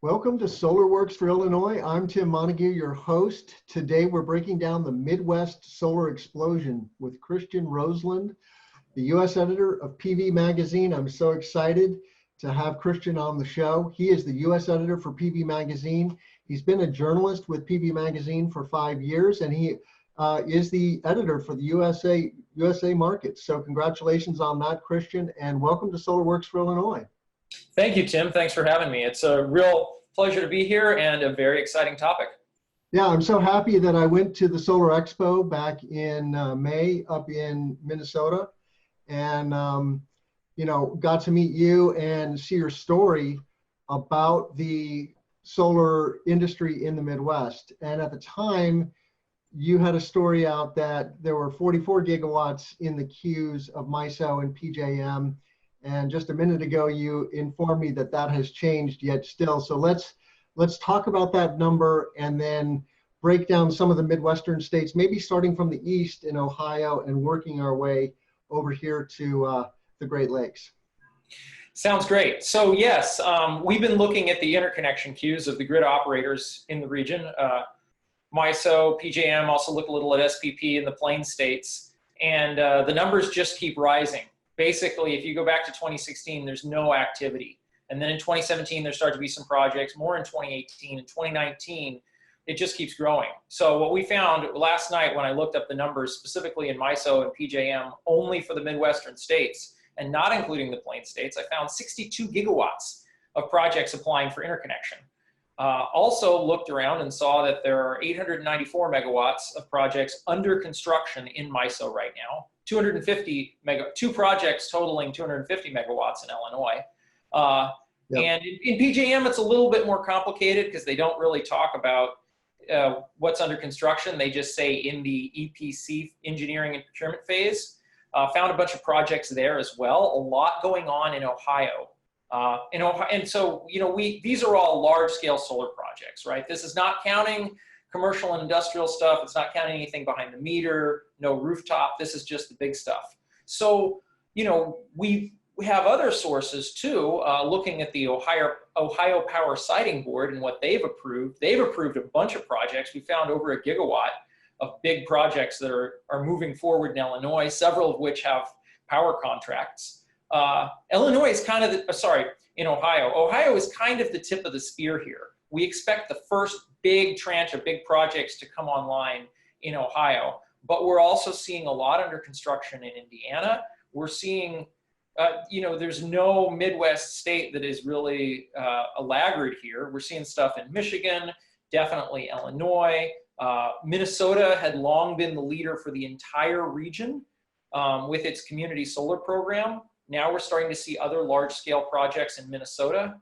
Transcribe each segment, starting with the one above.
Welcome to SolarWorks for Illinois. I'm Tim Montague, your host. Today we're breaking down the Midwest solar explosion with Christian Roselund, the U.S. editor of PV Magazine. I'm so excited to have Christian on the show. He is the U.S. editor for PV Magazine. He's been a journalist with PV Magazine for 5 years, and he is the editor for the USA market. So congratulations on that, Christian, and welcome to SolarWorks for Illinois. Thank you, Tim. Thanks for having me. It's a real pleasure to be here and a very exciting topic. Yeah, I'm so happy that I went to the Solar Expo back in May up in Minnesota and, got to meet you and see your story about the solar industry in the Midwest. And at the time, you had a story out that there were 44 gigawatts in the queues of MISO and PJM. And just a minute ago, you informed me that that has changed yet still. So let's talk about that number and then break down some of the Midwestern states, maybe starting from the east in Ohio and working our way over here to the Great Lakes. Sounds great. So yes, we've been looking at the interconnection queues of the grid operators in the region. MISO, PJM, also look a little at SPP in the Plain States. And the numbers just keep rising. Basically, if you go back to 2016, there's no activity. And then in 2017, there started to be some projects, more in 2018 and 2019, it just keeps growing. So what we found last night when I looked up the numbers, specifically in MISO and PJM, only for the Midwestern states, and not including the Plain States, I found 62 gigawatts of projects applying for interconnection. Also looked around and saw that there are 894 megawatts of projects under construction in MISO right now. 2 projects totaling 250 megawatts in Illinois. And in PJM, it's a little bit more complicated because they don't really talk about what's under construction. They just say in the EPC, engineering and procurement phase. Found a bunch of projects there as well. A lot going on in Ohio. And so, these are all large-scale solar projects, right? This is not counting commercial and industrial stuff. It's not counting anything behind the meter, no rooftop. This is just the big stuff. So, we have other sources too, looking at the Ohio Power Siting Board and what they've approved. They've approved a bunch of projects. We found over a gigawatt of big projects that are moving forward in Illinois, several of which have power contracts. Illinois is kind of in Ohio. Ohio is kind of the tip of the spear here. We expect the first big tranche of big projects to come online in Ohio, but we're also seeing a lot under construction in Indiana. We're seeing, there's no Midwest state that is really a laggard here. We're seeing stuff in Michigan, definitely Illinois. Minnesota had long been the leader for the entire region with its community solar program. Now we're starting to see other large-scale projects in Minnesota.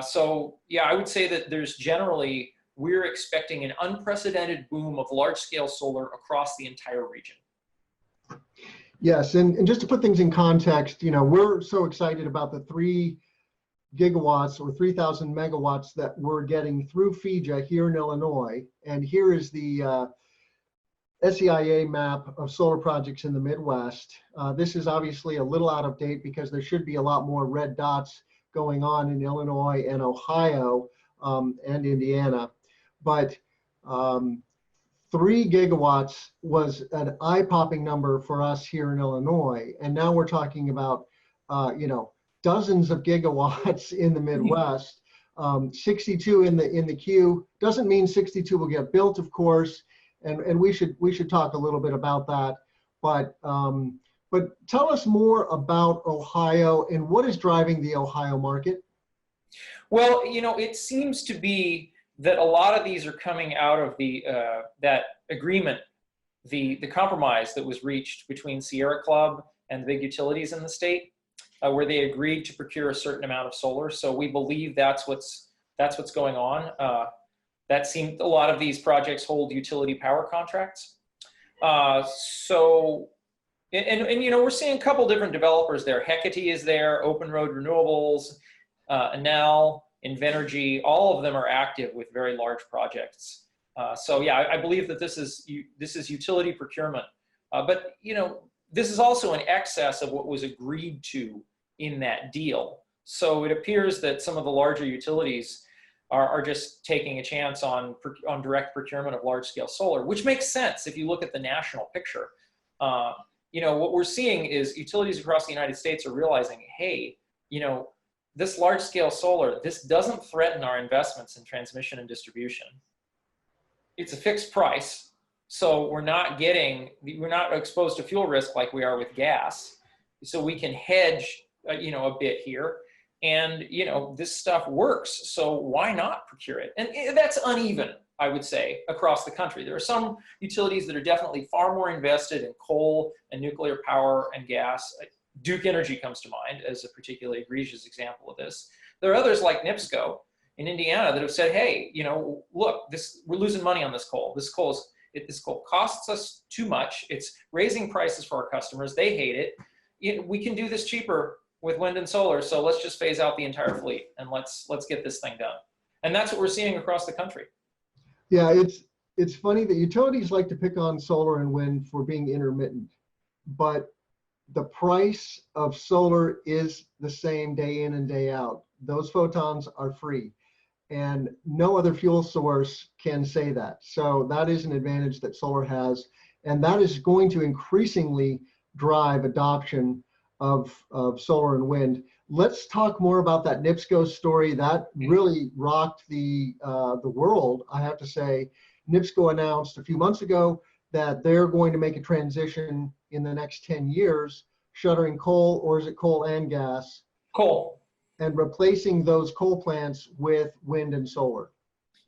So yeah, I would say that we're expecting an unprecedented boom of large-scale solar across the entire region. Yes, and just to put things in context, we're so excited about the 3 gigawatts or 3,000 megawatts that we're getting through FEJA here in Illinois. And here is the SEIA map of solar projects in the Midwest. This is obviously a little out of date because there should be a lot more red dots going on in Illinois and Ohio and Indiana. But 3 gigawatts was an eye-popping number for us here in Illinois. And now we're talking about, dozens of gigawatts in the Midwest. 62 in the queue. Doesn't mean 62 will get built, of course. And we should talk a little bit about that. But tell us more about Ohio and what is driving the Ohio market. Well, it seems to be that a lot of these are coming out of that agreement, the compromise that was reached between Sierra Club and the big utilities in the state, where they agreed to procure a certain amount of solar. So we believe that's what's going on. That seemed a lot of these projects hold utility power contracts. We're seeing a couple different developers there. Hecate is there, Open Road Renewables, Enel, Invenergy, all of them are active with very large projects. So yeah, I believe that this is utility procurement. But this is also in excess of what was agreed to in that deal. So it appears that some of the larger utilities are just taking a chance on direct procurement of large-scale solar, which makes sense if you look at the national picture. You know, what we're seeing is utilities across the United States are realizing, hey, you know, this large-scale solar, this doesn't threaten our investments in transmission and distribution. It's a fixed price, so we're not exposed to fuel risk like we are with gas. So we can hedge, you know, a bit here. And, you know, this stuff works, so why not procure it? And that's uneven, I would say, across the country. There are some utilities that are definitely far more invested in coal and nuclear power and gas. Duke Energy comes to mind as a particularly egregious example of this. There are others like NIPSCO in Indiana that have said, hey, you know, look, we're losing money on this coal. This coal costs us too much. It's raising prices for our customers. They hate it. We can do this cheaper with wind and solar, so let's just phase out the entire fleet and let's get this thing done. And that's what we're seeing across the country. Yeah, it's funny that utilities like to pick on solar and wind for being intermittent, but the price of solar is the same day in and day out. Those photons are free, and no other fuel source can say that. So that is an advantage that solar has, and that is going to increasingly drive adoption of solar and wind. Let's talk more about that NIPSCO story. That really rocked the world, I have to say. NIPSCO announced a few months ago that they're going to make a transition in the next 10 years, shuttering coal, or is it coal and gas? Coal. And replacing those coal plants with wind and solar.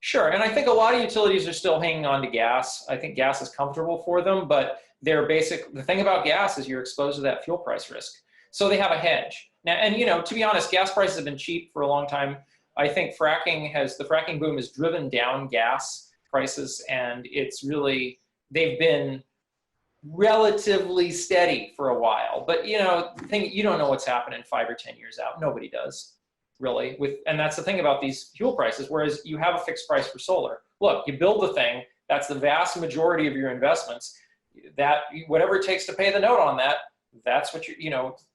Sure, and I think a lot of utilities are still hanging on to gas. I think gas is comfortable for them, but the thing about gas is you're exposed to that fuel price risk. So they have a hedge. Now, and you know, to be honest, gas prices have been cheap for a long time. I think the fracking boom has driven down gas prices, and they've been relatively steady for a while. But you know, you don't know what's happening 5 or 10 years out. Nobody does, really. And that's the thing about these fuel prices, whereas you have a fixed price for solar. Look, you build the thing, that's the vast majority of your investments. That whatever it takes to pay the note on that, that's what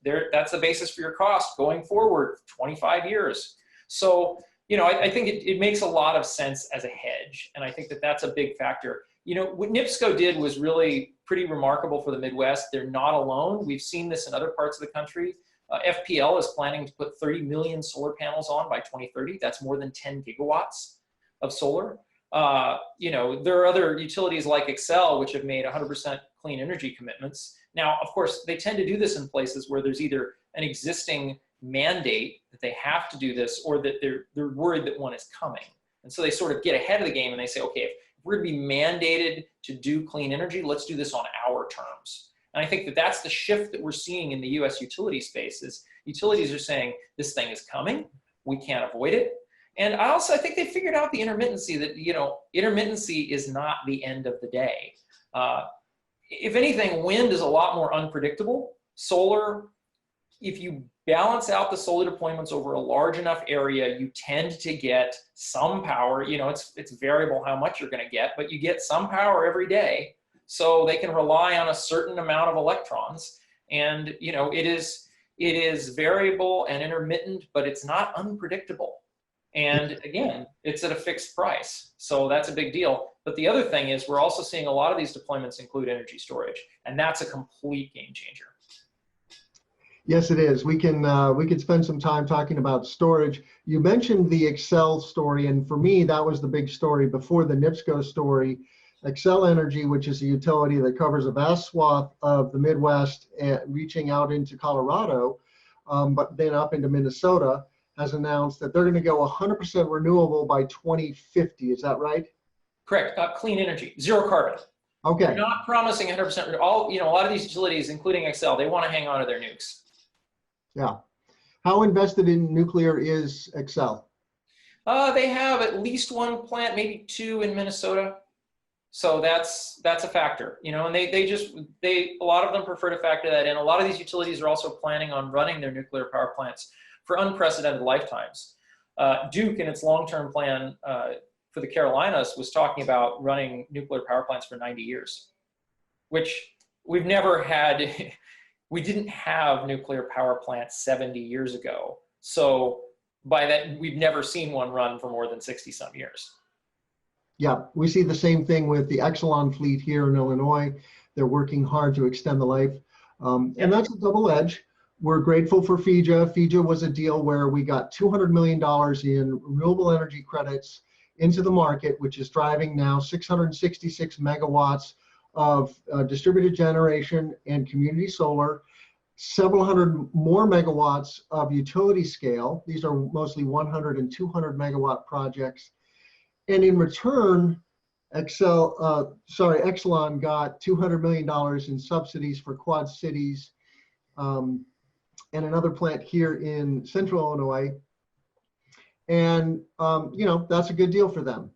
that's the basis for your cost going forward 25 years. So, you know, I think it makes a lot of sense as a hedge. And I think that's a big factor. You know, what NIPSCO did was really pretty remarkable for the Midwest. They're not alone. We've seen this in other parts of the country. FPL is planning to put 30 million solar panels on by 2030. That's more than 10 gigawatts of solar. You know, there are other utilities like Xcel, which have made 100% clean energy commitments. Now, of course, they tend to do this in places where there's either an existing mandate that they have to do this, or that they're worried that one is coming. And so they sort of get ahead of the game and they say, okay, if we're going to be mandated to do clean energy, let's do this on our terms. And I think that that's the shift that we're seeing in the US utility space. Is utilities are saying, this thing is coming, we can't avoid it. And I think they figured out the intermittency, that, you know, intermittency is not the end of the day. If anything, wind is a lot more unpredictable. Solar, if you balance out the solar deployments over a large enough area, you tend to get some power. You know, it's variable how much you're going to get, but you get some power every day. So they can rely on a certain amount of electrons. And, you know, it is variable and intermittent, but it's not unpredictable. And again, it's at a fixed price. So that's a big deal. But the other thing is, we're also seeing a lot of these deployments include energy storage, and that's a complete game changer. Yes, it is. We could spend some time talking about storage. You mentioned the Xcel story, and for me, that was the big story before the NIPSCO story. Xcel Energy, which is a utility that covers a vast swath of the Midwest, reaching out into Colorado, but then up into Minnesota, has announced that they're going to go 100% renewable by 2050. Is that right? Correct. Clean energy, zero carbon. Okay. They're not promising 100%. A lot of these utilities, including Xcel, they want to hang on to their nukes. Yeah. How invested in nuclear is Xcel? They have at least one plant, maybe two in Minnesota. So that's a factor, you know, and a lot of them prefer to factor that in. A lot of these utilities are also planning on running their nuclear power plants for unprecedented lifetimes. Duke, in its long-term plan for the Carolinas, was talking about running nuclear power plants for 90 years, which we've never had. We didn't have nuclear power plants 70 years ago. So by that, we've never seen one run for more than 60 some years. Yeah, we see the same thing with the Exelon fleet here in Illinois. They're working hard to extend the life. And that's a double edge. We're grateful for FEJA. FEJA was a deal where we got $200 million in renewable energy credits into the market, which is driving now 666 megawatts of distributed generation and community solar, several hundred more megawatts of utility scale. These are mostly 100 and 200 megawatt projects. And in return, Exelon got $200 million in subsidies for Quad Cities, and another plant here in central Illinois. And, that's a good deal for them.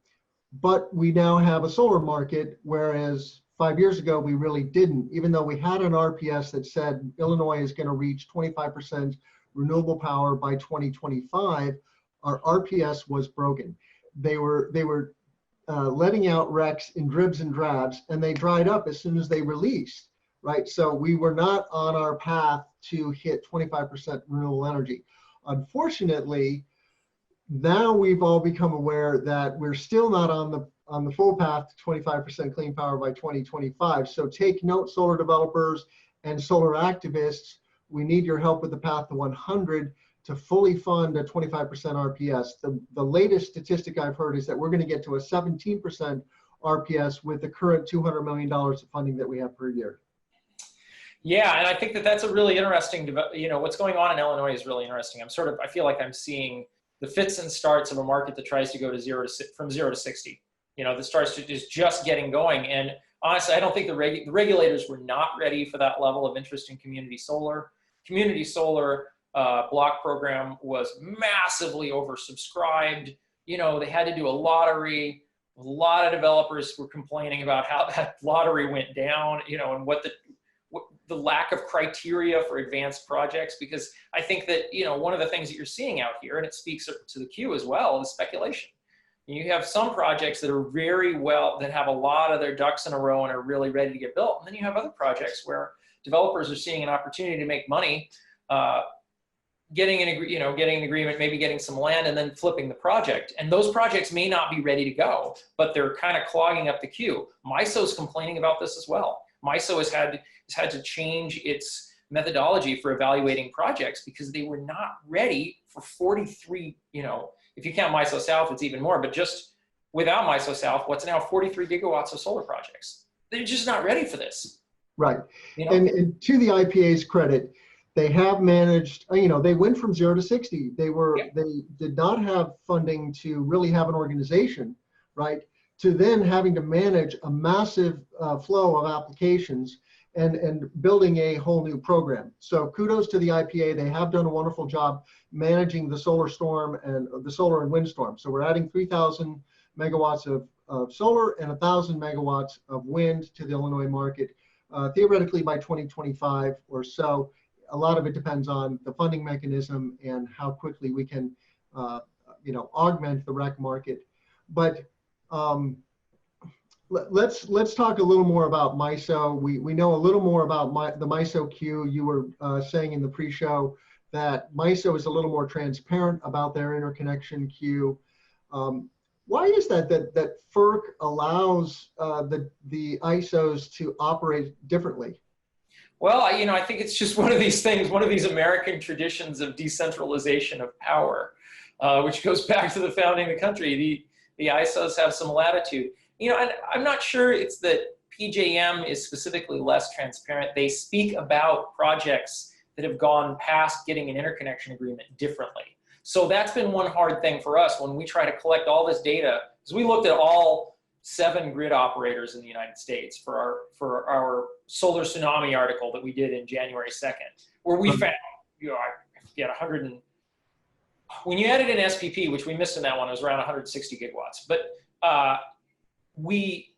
But we now have a solar market, whereas 5 years ago, we really didn't, even though we had an RPS that said Illinois is going to reach 25% renewable power by 2025, our RPS was broken. They were letting out RECs in dribs and drabs, and they dried up as soon as they released, right? So we were not on our path to hit 25% renewable energy. Unfortunately, now we've all become aware that we're still not on the full path to 25% clean power by 2025. So take note, solar developers and solar activists, we need your help with the path to 100 to fully fund a 25% RPS. The latest statistic I've heard is that we're going to get to a 17% RPS with the current $200 million of funding that we have per year. Yeah, and I think that that's a really interesting, what's going on in Illinois is really interesting. I feel like I'm seeing the fits and starts of a market that tries to go to from 0 to 60. The starts to just getting going. And honestly, I don't think the regulators were not ready for that level of interest in community solar. Community solar block program was massively oversubscribed. They had to do a lottery. A lot of developers were complaining about how that lottery went down, and what the lack of criteria for advanced projects, because I think that, one of the things that you're seeing out here, and it speaks to the queue as well, is speculation. You have some projects that are that have a lot of their ducks in a row and are really ready to get built. And then you have other projects where developers are seeing an opportunity to make money, getting an agreement, maybe getting some land, and then flipping the project. And those projects may not be ready to go, but they're kind of clogging up the queue. MISO's complaining about this as well. MISO has had to change its methodology for evaluating projects because they were not ready for 43, if you count MISO South, it's even more, but just without MISO South, what's now 43 gigawatts of solar projects. They're just not ready for this. Right. And to the IPA's credit, they have managed, they went from 0 to 60. They did not have funding to really have an organization, right? To then having to manage a massive flow of applications and building a whole new program. So kudos to the IPA. They have done a wonderful job managing the solar storm and the solar and wind storm. So we're adding 3,000 megawatts of solar and 1,000 megawatts of wind to the Illinois market, theoretically by 2025 or so. A lot of it depends on the funding mechanism and how quickly we can, augment the REC market. But let's talk a little more about MISO. We know a little more about the MISO queue. You were saying in the pre-show that MISO is a little more transparent about their interconnection queue. Why is that FERC allows the ISOs to operate differently? Well, I think it's just one of these things, one of these American traditions of decentralization of power, which goes back to the founding of the country. The ISOs have some latitude. And I'm not sure it's that PJM is specifically less transparent. They speak about projects that have gone past getting an interconnection agreement differently. So that's been one hard thing for us when we try to collect all this data, because we looked at all 7 grid operators in the United States for our solar tsunami article that we did in January 2nd, where we found, I forget, 100 and, when you added in SPP, which we missed in that one, it was around 160 gigawatts. But we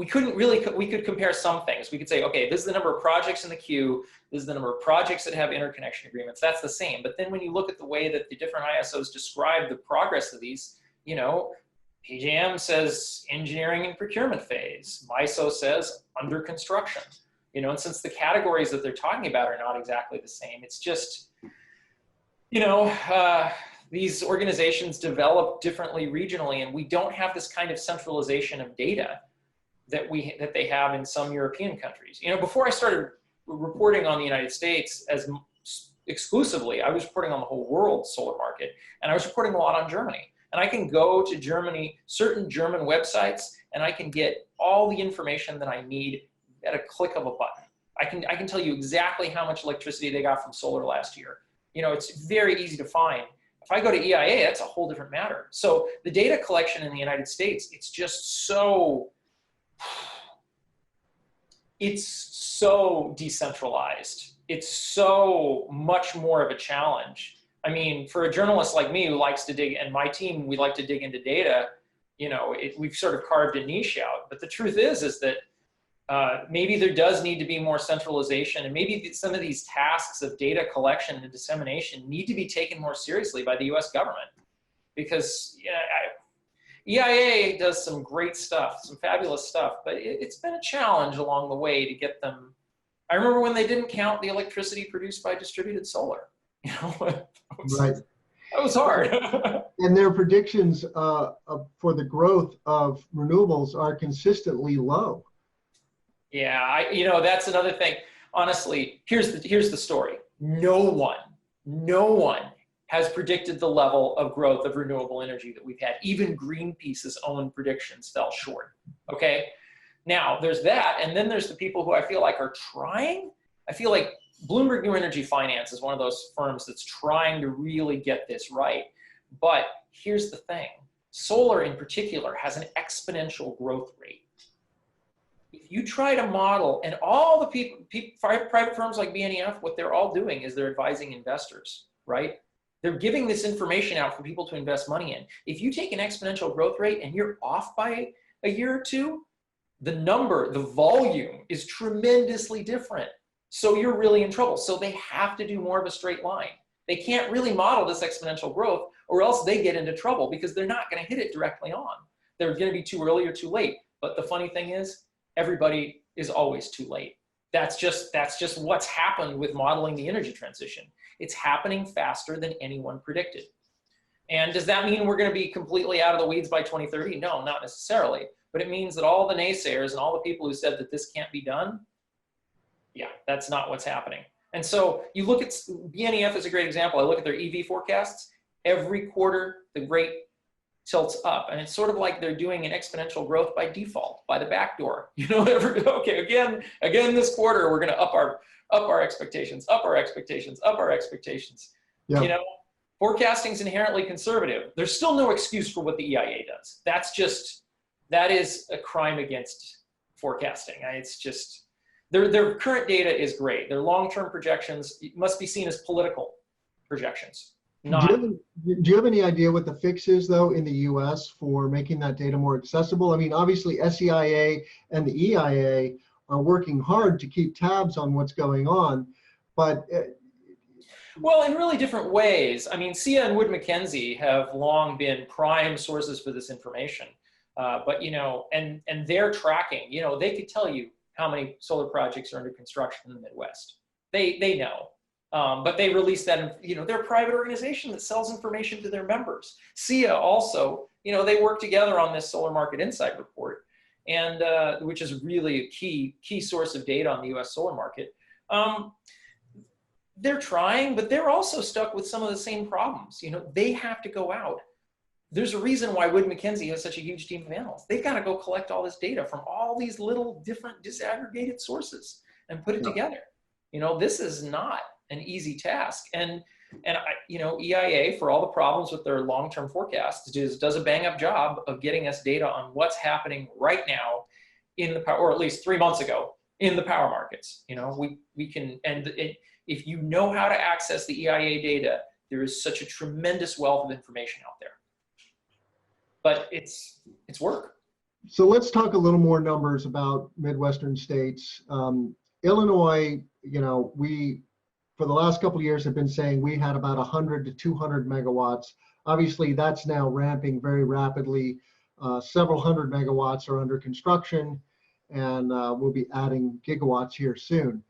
could compare some things. We could say, okay, this is the number of projects in the queue. This is the number of projects that have interconnection agreements. That's the same. But then when you look at the way that the different ISOs describe the progress of these, PJM says engineering and procurement phase. MISO says under construction. And since the categories that they're talking about are not exactly the same, it's just, these organizations develop differently regionally, and we don't have this kind of centralization of data that they have in some European countries. You know, before I started reporting on the United States as exclusively, I was reporting on the whole world solar market, and I was reporting a lot on Germany. And I can go to Germany, certain German websites, and I can get all the information that I need at a click of a button. I can tell you exactly how much electricity they got from solar last year. You know, it's very easy to find. If I go to EIA, that's a whole different matter. So the data collection in the United States, it's just so, it's so decentralized. It's so much more of a challenge. I mean, for a journalist like me who likes to dig, and my team, we like to dig into data, you know, we've sort of carved a niche out. But the truth is that maybe there does need to be more centralization, and maybe some of these tasks of data collection and dissemination need to be taken more seriously by the US government. Because EIA does some great stuff, some fabulous stuff, but it's been a challenge along the way to get them. I remember when they didn't count the electricity produced by distributed solar. You know, Right. That was hard. And their predictions for the growth of renewables are consistently low. Yeah, you know, that's another thing. Honestly, here's the story. No one has predicted the level of growth of renewable energy that we've had. Even Greenpeace's own predictions fell short. Okay, now there's that, and then there's the people who I feel like are trying. I feel like Bloomberg New Energy Finance is one of those firms that's trying to really get this right. But here's the thing. Solar in particular has an exponential growth rate. If you try to model, and all the private firms like BNEF, what they're all doing is they're advising investors, right? They're giving this information out for people to invest money in. If you take an exponential growth rate and you're off by a year or two, the volume is tremendously different. So you're really in trouble. So they have to do more of a straight line. They can't really model this exponential growth, or else they get into trouble because they're not going to hit it directly on. They're going to be too early or too late. But the funny thing is, everybody is always too late. That's just what's happened with modeling the energy transition. It's happening faster than anyone predicted. And does that mean we're going to be completely out of the weeds by 2030? No, not necessarily. But it means that all the naysayers and all the people who said that this can't be done, yeah, that's not what's happening. And so you look at BNEF is a great example. I look at their EV forecasts. Every quarter, the rate tilts up, and it's sort of like they're doing an exponential growth by default, by the back door. You know, okay, again this quarter we're going to up our expectations, up our expectations, up our expectations. Yeah. You know, forecasting is inherently conservative. There's still no excuse for what the EIA does. That is a crime against forecasting. It's just. Their current data is great. Their long-term projections must be seen as political projections. Do you have any idea what the fix is, though, in the U.S. for making that data more accessible? I mean, obviously, SEIA and the EIA are working hard to keep tabs on what's going on, but... Well, in really different ways. I mean, SEIA and Wood Mackenzie have long been prime sources for this information. But, you know, and they're tracking, you know, they could tell you how many solar projects are under construction in the Midwest. They know, but they release that, you know, they're a private organization that sells information to their members. SEIA also, you know, they work together on this Solar Market Insight report, and which is really a key source of data on the US solar market. They're trying, but they're also stuck with some of the same problems. You know, they have to go out. There's a reason why Wood Mackenzie has such a huge team of analysts. They've got to go collect all this data from all these little different disaggregated sources and put it together. You know, this is not an easy task. And you know, EIA, for all the problems with their long-term forecasts, does a bang-up job of getting us data on what's happening right now in the power, or at least 3 months ago in the power markets. You know, we can, and if you know how to access the EIA data, there is such a tremendous wealth of information out there. But it's work. So let's talk a little more numbers about Midwestern states. Illinois, you know, we, for the last couple of years, have been saying we had about 100 to 200 megawatts. Obviously, that's now ramping very rapidly. Several hundred megawatts are under construction, and we'll be adding gigawatts here soon.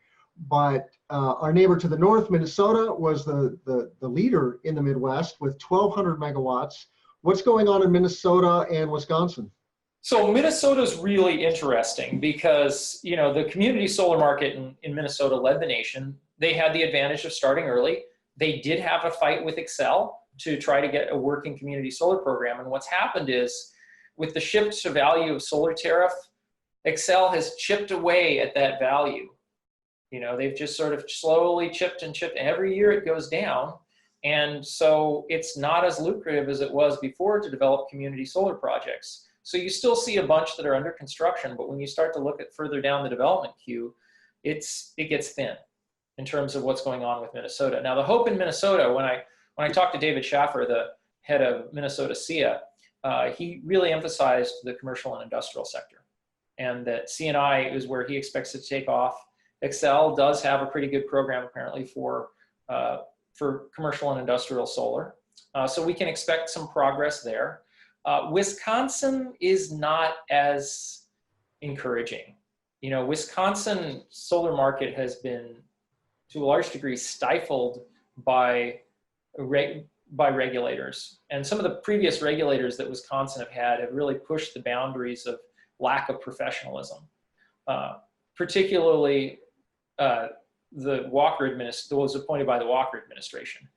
but our neighbor to the north, Minnesota, was the leader in the Midwest with 1,200 megawatts. What's going on in Minnesota and Wisconsin? So Minnesota's really interesting because, you know, the community solar market in Minnesota led the nation. They had the advantage of starting early. They did have a fight with Xcel to try to get a working community solar program. And what's happened is, with the shift to value of solar tariff, Xcel has chipped away at that value. You know, they've just sort of slowly chipped and chipped. Every year it goes down. And so it's not as lucrative as it was before to develop community solar projects. So you still see a bunch that are under construction, but when you start to look at further down the development queue, it gets thin in terms of what's going on with Minnesota. Now, the hope in Minnesota, when I talked to David Schaffer, the head of Minnesota SEIA, he really emphasized the commercial and industrial sector, and that C&I is where he expects it to take off. Xcel does have a pretty good program apparently for commercial and industrial solar, so we can expect some progress there. Wisconsin is not as encouraging. You know, Wisconsin solar market has been, to a large degree, stifled by regulators. And some of the previous regulators that Wisconsin have really pushed the boundaries of lack of professionalism, particularly the Walker those appointed by the Walker administration.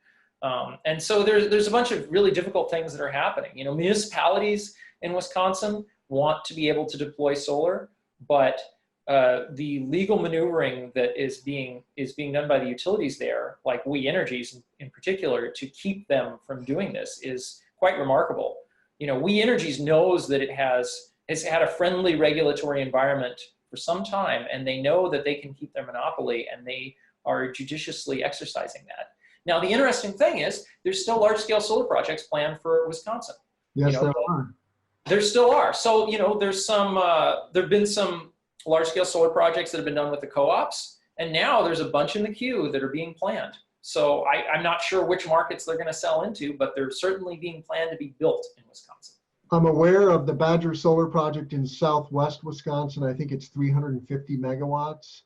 And so there's a bunch of really difficult things that are happening. You know, municipalities in Wisconsin want to be able to deploy solar, but the legal maneuvering that is being done by the utilities there, like We Energies in particular, to keep them from doing this is quite remarkable. You know, We Energies knows that it has had a friendly regulatory environment for some time, and they know that they can keep their monopoly, and they are judiciously exercising that. Now, the interesting thing is there's still large-scale solar projects planned for Wisconsin. Yes, you know, there are. There still are. So, you know, there's some, there've been some large-scale solar projects that have been done with the co-ops, and now there's a bunch in the queue that are being planned. So I'm not sure which markets they're going to sell into, but they're certainly being planned to be built in Wisconsin. I'm aware of the Badger Solar Project in southwest Wisconsin. I think it's 350 megawatts.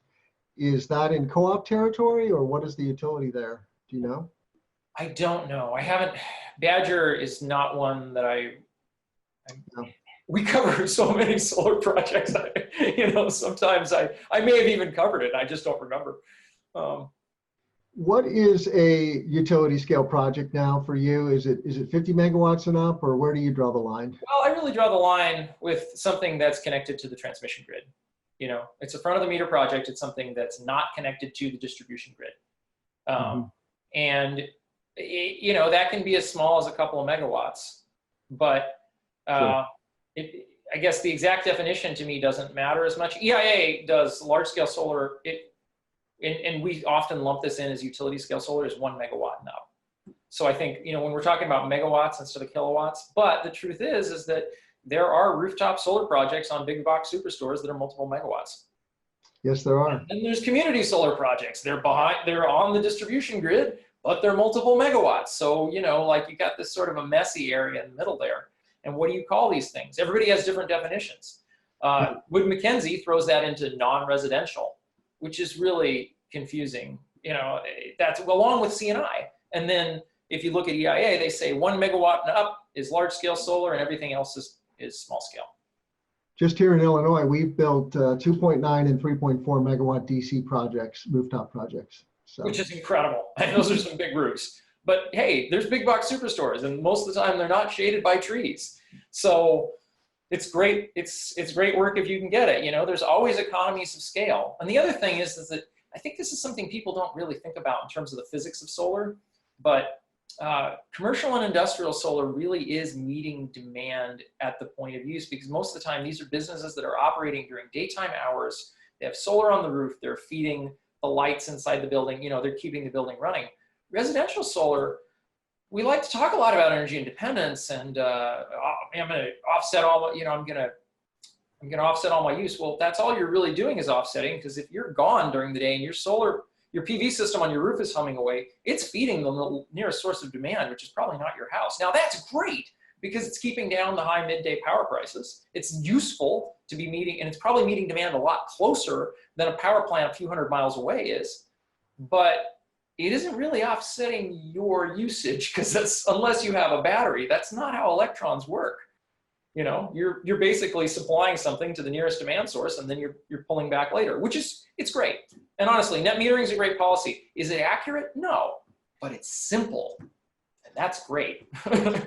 Is that in co-op territory, or what is the utility there? Do you know? I don't know. I haven't. Badger is not one that No. We cover so many solar projects. You know, sometimes I may have even covered it. I just don't remember. What is a utility scale project now for you? Is it 50 megawatts and up, or where do you draw the line? Well, I really draw the line with something that's connected to the transmission grid. You know, it's a front of the meter project. It's something that's not connected to the distribution grid. And, you know, that can be as small as a couple of megawatts, but Sure. I guess the exact definition to me doesn't matter as much. EIA does large scale solar, and we often lump this in as utility scale solar as 1 megawatt and up. So I think, you know, when we're talking about megawatts instead of kilowatts, but the truth is that there are rooftop solar projects on big box superstores that are multiple megawatts. Yes, there are. And there's community solar projects. They're on the distribution grid, but they're multiple megawatts. So, you know, like you got this sort of a messy area in the middle there. And what do you call these things? Everybody has different definitions. Wood Mackenzie throws that into non-residential, which is really confusing. You know, that's along with C&I. And then if you look at EIA, they say 1 megawatt and up is large scale solar, and everything else is small scale. Just here in Illinois, we've built 2.9 and 3.4 megawatt DC projects, rooftop projects. So. Which is incredible. And those are some big roofs. But hey, there's big box superstores, and most of the time they're not shaded by trees. So it's great. It's great work if you can get it. You know, there's always economies of scale. And the other thing is that I think this is something people don't really think about in terms of the physics of solar, but commercial and industrial solar really is meeting demand at the point of use, because most of the time these are businesses that are operating during daytime hours. They have solar on the roof. They're feeding the lights inside the building. You know, they're keeping the building running. Residential solar, we like to talk a lot about energy independence, and I'm going to offset all, you know, I'm going to offset all my use. Well, that's all you're really doing is offsetting, because if you're gone during the day and your PV system on your roof is humming away, it's feeding the nearest source of demand, which is probably not your house. Now that's great, because it's keeping down the high midday power prices. It's useful to be meeting, and it's probably meeting demand a lot closer than a power plant a few hundred miles away is, but it isn't really offsetting your usage, because that's, unless you have a battery, that's not how electrons work. You know, you're basically supplying something to the nearest demand source, and then you're pulling back later, which is, it's great. And honestly, net metering is a great policy. Is it accurate? No, but it's simple. And that's great.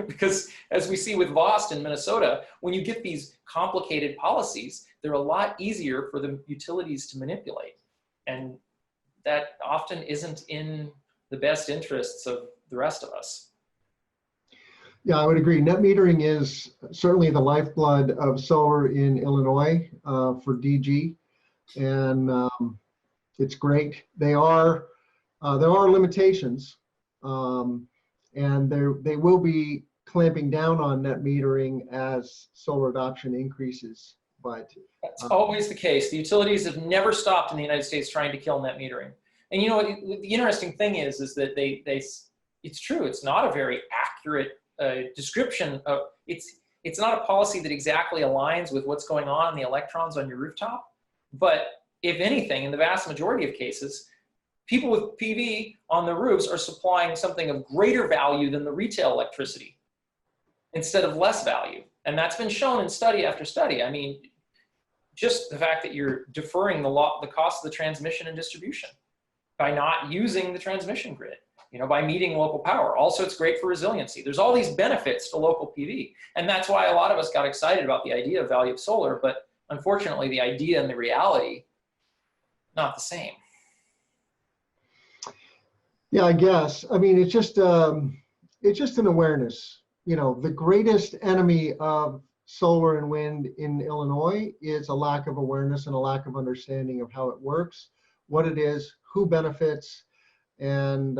Because as we see with VOST in Minnesota, when you get these complicated policies, they're a lot easier for the utilities to manipulate. And that often isn't in the best interests of the rest of us. Yeah, I would agree. Net metering is certainly the lifeblood of solar in Illinois for DG, and it's great. There are limitations, and they will be clamping down on net metering as solar adoption increases. But that's always the case. The utilities have never stopped in the United States trying to kill net metering. And you know, the interesting thing is that it's true. It's not a very accurate description of, it's not a policy that exactly aligns with what's going on in the electrons on your rooftop. But if anything, in the vast majority of cases, people with PV on the roofs are supplying something of greater value than the retail electricity instead of less value. And that's been shown in study after study. I mean, just the fact that you're deferring the cost of the transmission and distribution by not using the transmission grid, you know, by meeting local power. Also, it's great for resiliency. There's all these benefits to local PV. And that's why a lot of us got excited about the idea of value of solar, but unfortunately the idea and the reality, not the same. yeah, I guess. I mean, it's just an awareness. You know, the greatest enemy of solar and wind in Illinois is a lack of awareness and a lack of understanding of how it works, what it is, who benefits, and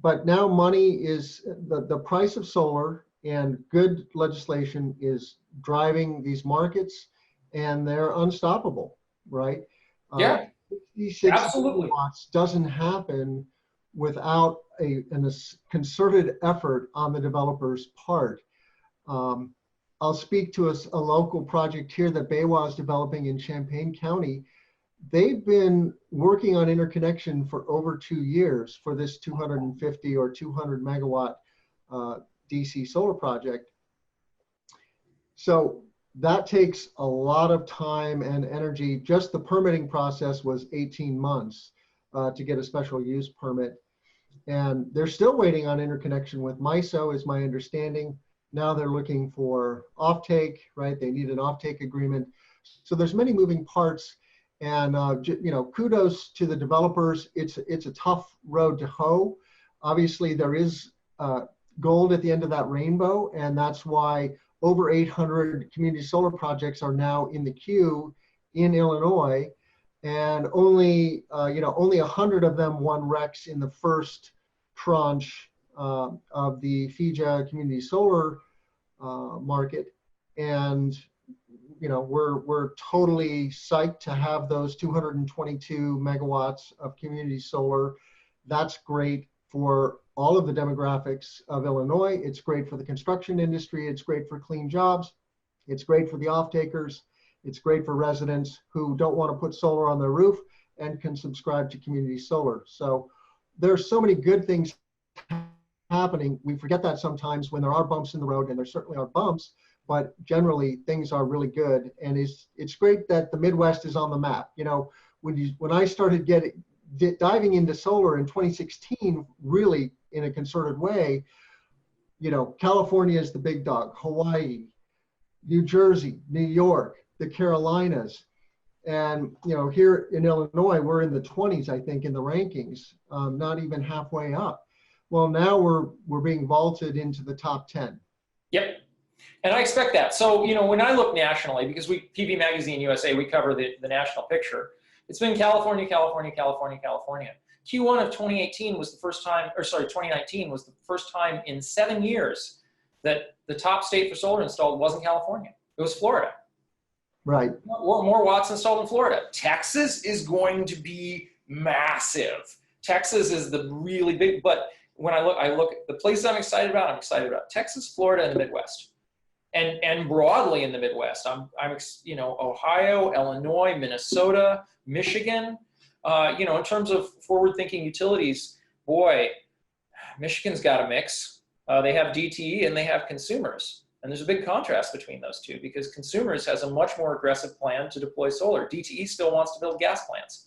but now money is the price of solar, and good legislation is driving these markets, and they're unstoppable, right? Yeah, 66 absolutely. gigawatts doesn't happen without a concerted effort on the developer's part. I'll speak to a local project here that BayWa is developing in Champaign County. They've been working on interconnection for over 2 years for this 250 or 200 megawatt DC solar project. So that takes a lot of time and energy. Just the permitting process was 18 months to get a special use permit. And they're still waiting on interconnection with MISO, is my understanding. Now they're looking for offtake, right? They need an offtake agreement. So there's many moving parts, and you know, kudos to the developers. It's a tough road to hoe. Obviously, there is gold at the end of that rainbow, and that's why over 800 community solar projects are now in the queue in Illinois, and only only 100 of them won RECs in the first tranche of the FIJA community solar market. And you know, we're totally psyched to have those 222 megawatts of community solar. That's great for all of the demographics of Illinois. It's great for the construction industry. It's great for clean jobs. It's great for the off-takers. It's great for residents who don't want to put solar on their roof and can subscribe to community solar. So there's so many good things happening. We forget that sometimes when there are bumps in the road, and there certainly are bumps, but generally things are really good. And it's great that the Midwest is on the map. You know, when I started diving into solar in 2016, really in a concerted way, you know, California is the big dog, Hawaii, New Jersey, New York, the Carolinas. And, you know, here in Illinois, we're in the 20s, I think, in the rankings, not even halfway up. Well, now we're being vaulted into the top 10. Yep. And I expect that. So, you know, when I look nationally, because PV Magazine USA, we cover the national picture, it's been California, California, California, California. Q1 of 2018 was the first time, or sorry, 2019 was the first time in 7 years that the top state for solar installed wasn't California. It was Florida. Right. More watts installed in Florida. Texas is going to be massive. Texas is the really big, but when I look at the places I'm excited about Texas, Florida, and the Midwest, and broadly in the Midwest. You know, Ohio, Illinois, Minnesota, Michigan. You know, in terms of forward-thinking utilities, boy, Michigan's got a mix. They have DTE and they have consumers. And there's a big contrast between those two because consumers has a much more aggressive plan to deploy solar. DTE still wants to build gas plants.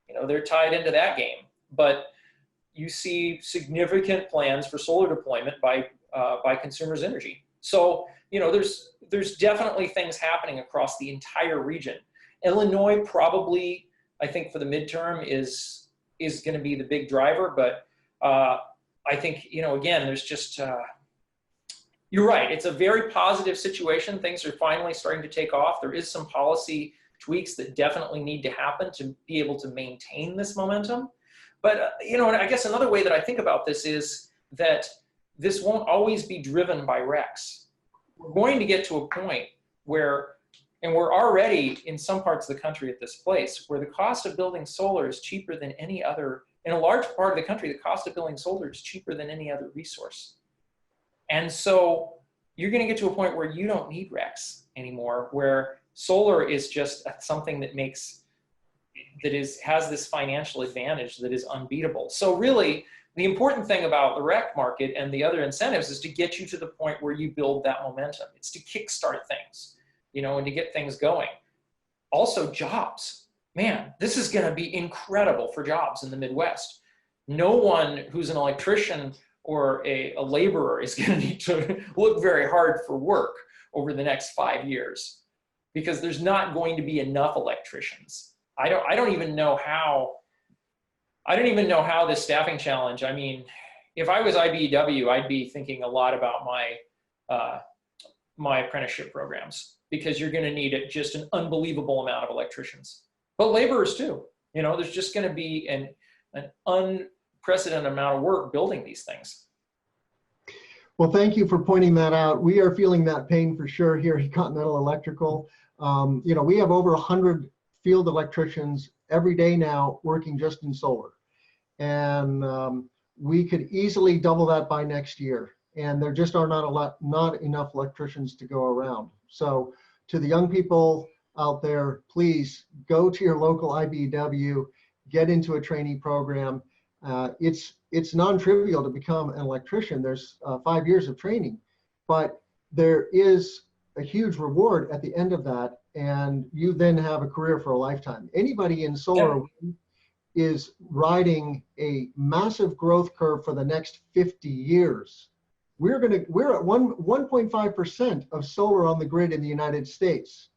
You know, they're tied into that game. But you see significant plans for solar deployment by consumers' energy. So, you know, there's definitely things happening across the entire region. Illinois probably, I think for the midterm is going to be the big driver, but I think, you know, again, there's just, you're right. It's a very positive situation. Things are finally starting to take off. There is some policy tweaks that definitely need to happen to be able to maintain this momentum. But, you know, and I guess another way that I think about this is that this won't always be driven by RECs. We're going to get to a point where, and we're already in some parts of the country at this place, where the cost of building solar is cheaper than any other, in a large part of the country, the cost of building solar is cheaper than any other resource. And so you're going to get to a point where you don't need RECs anymore, where solar is just something that has this financial advantage that is unbeatable. So really, the important thing about the REC market and the other incentives is to get you to the point where you build that momentum. It's to kickstart things, you know, and to get things going. Also, jobs. Man, this is going to be incredible for jobs in the Midwest. No one who's an electrician or a laborer is going to need to look very hard for work over the next 5 years because there's not going to be enough electricians. I don't even know how this staffing challenge, I mean, if I was IBEW, I'd be thinking a lot about my apprenticeship programs because you're going to need just an unbelievable amount of electricians, but laborers too. You know, there's just going to be an unprecedented amount of work building these things. Well, thank you for pointing that out. We are feeling that pain for sure here at Continental Electrical. You know, we have over 100 field electricians every day now working just in solar. And we could easily double that by next year. And there just are not enough electricians to go around. So to the young people out there, please go to your local IBEW, get into a trainee program. It's non-trivial to become an electrician. There's 5 years of training, but there is a huge reward at the end of that, and you then have a career for a lifetime. Anybody in solar is riding a massive growth curve for the next 50 years. We're at 1.5% of solar on the grid in the United States.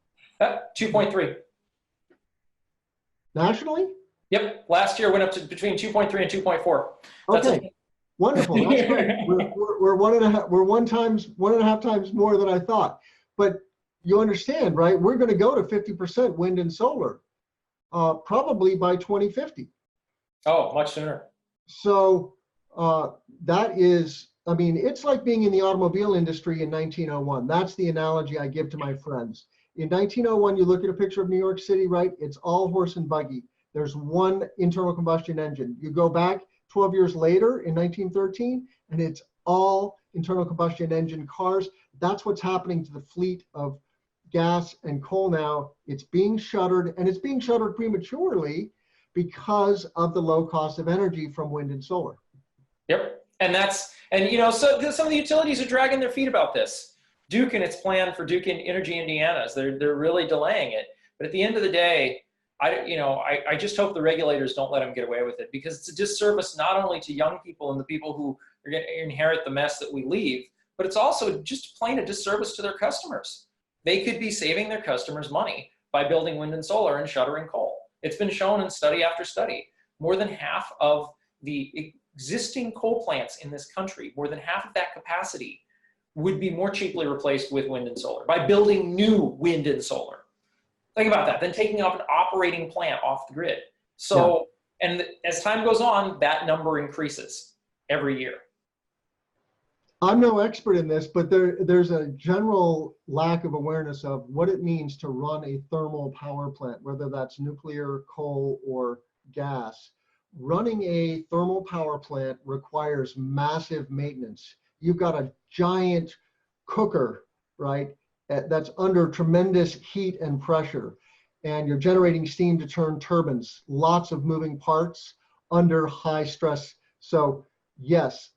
2.3. Nationally? Yep, last year went up to between 2.3 and 2.4. Okay, wonderful. That's great. We're one and a half times more than I thought. But you understand, right? We're going to go to 50% wind and solar, probably by 2050. Oh, much sooner. So that is, I mean, it's like being in the automobile industry in 1901. That's the analogy I give to my friends. In 1901, you look at a picture of New York City, right? It's all horse and buggy. There's one internal combustion engine. You go back 12 years later in 1913, and it's all internal combustion engine cars. That's what's happening to the fleet of gas and coal now. It's being shuttered, and it's being shuttered prematurely because of the low cost of energy from wind and solar. Yep, and you know, so some of the utilities are dragging their feet about this. Duke and its plan for Duke Energy Indiana's, they're really delaying it. But at the end of the day, I just hope the regulators don't let them get away with it, because it's a disservice not only to young people and the people who are going to inherit the mess that we leave, but it's also just plain a disservice to their customers. They could be saving their customers money by building wind and solar and shuttering coal. It's been shown in study after study. More than half of the existing coal plants in this country, more than half of that capacity would be more cheaply replaced with wind and solar by building new wind and solar. Think about that, then taking up an operating plant off the grid. So, yeah. And as time goes on, that number increases every year. I'm no expert in this, but there's a general lack of awareness of what it means to run a thermal power plant, whether that's nuclear, coal, or gas. running a thermal power plant requires massive maintenance. You've got a giant cooker, right, that's under tremendous heat and pressure. And you're generating steam to turn turbines, lots of moving parts under high stress. So yes,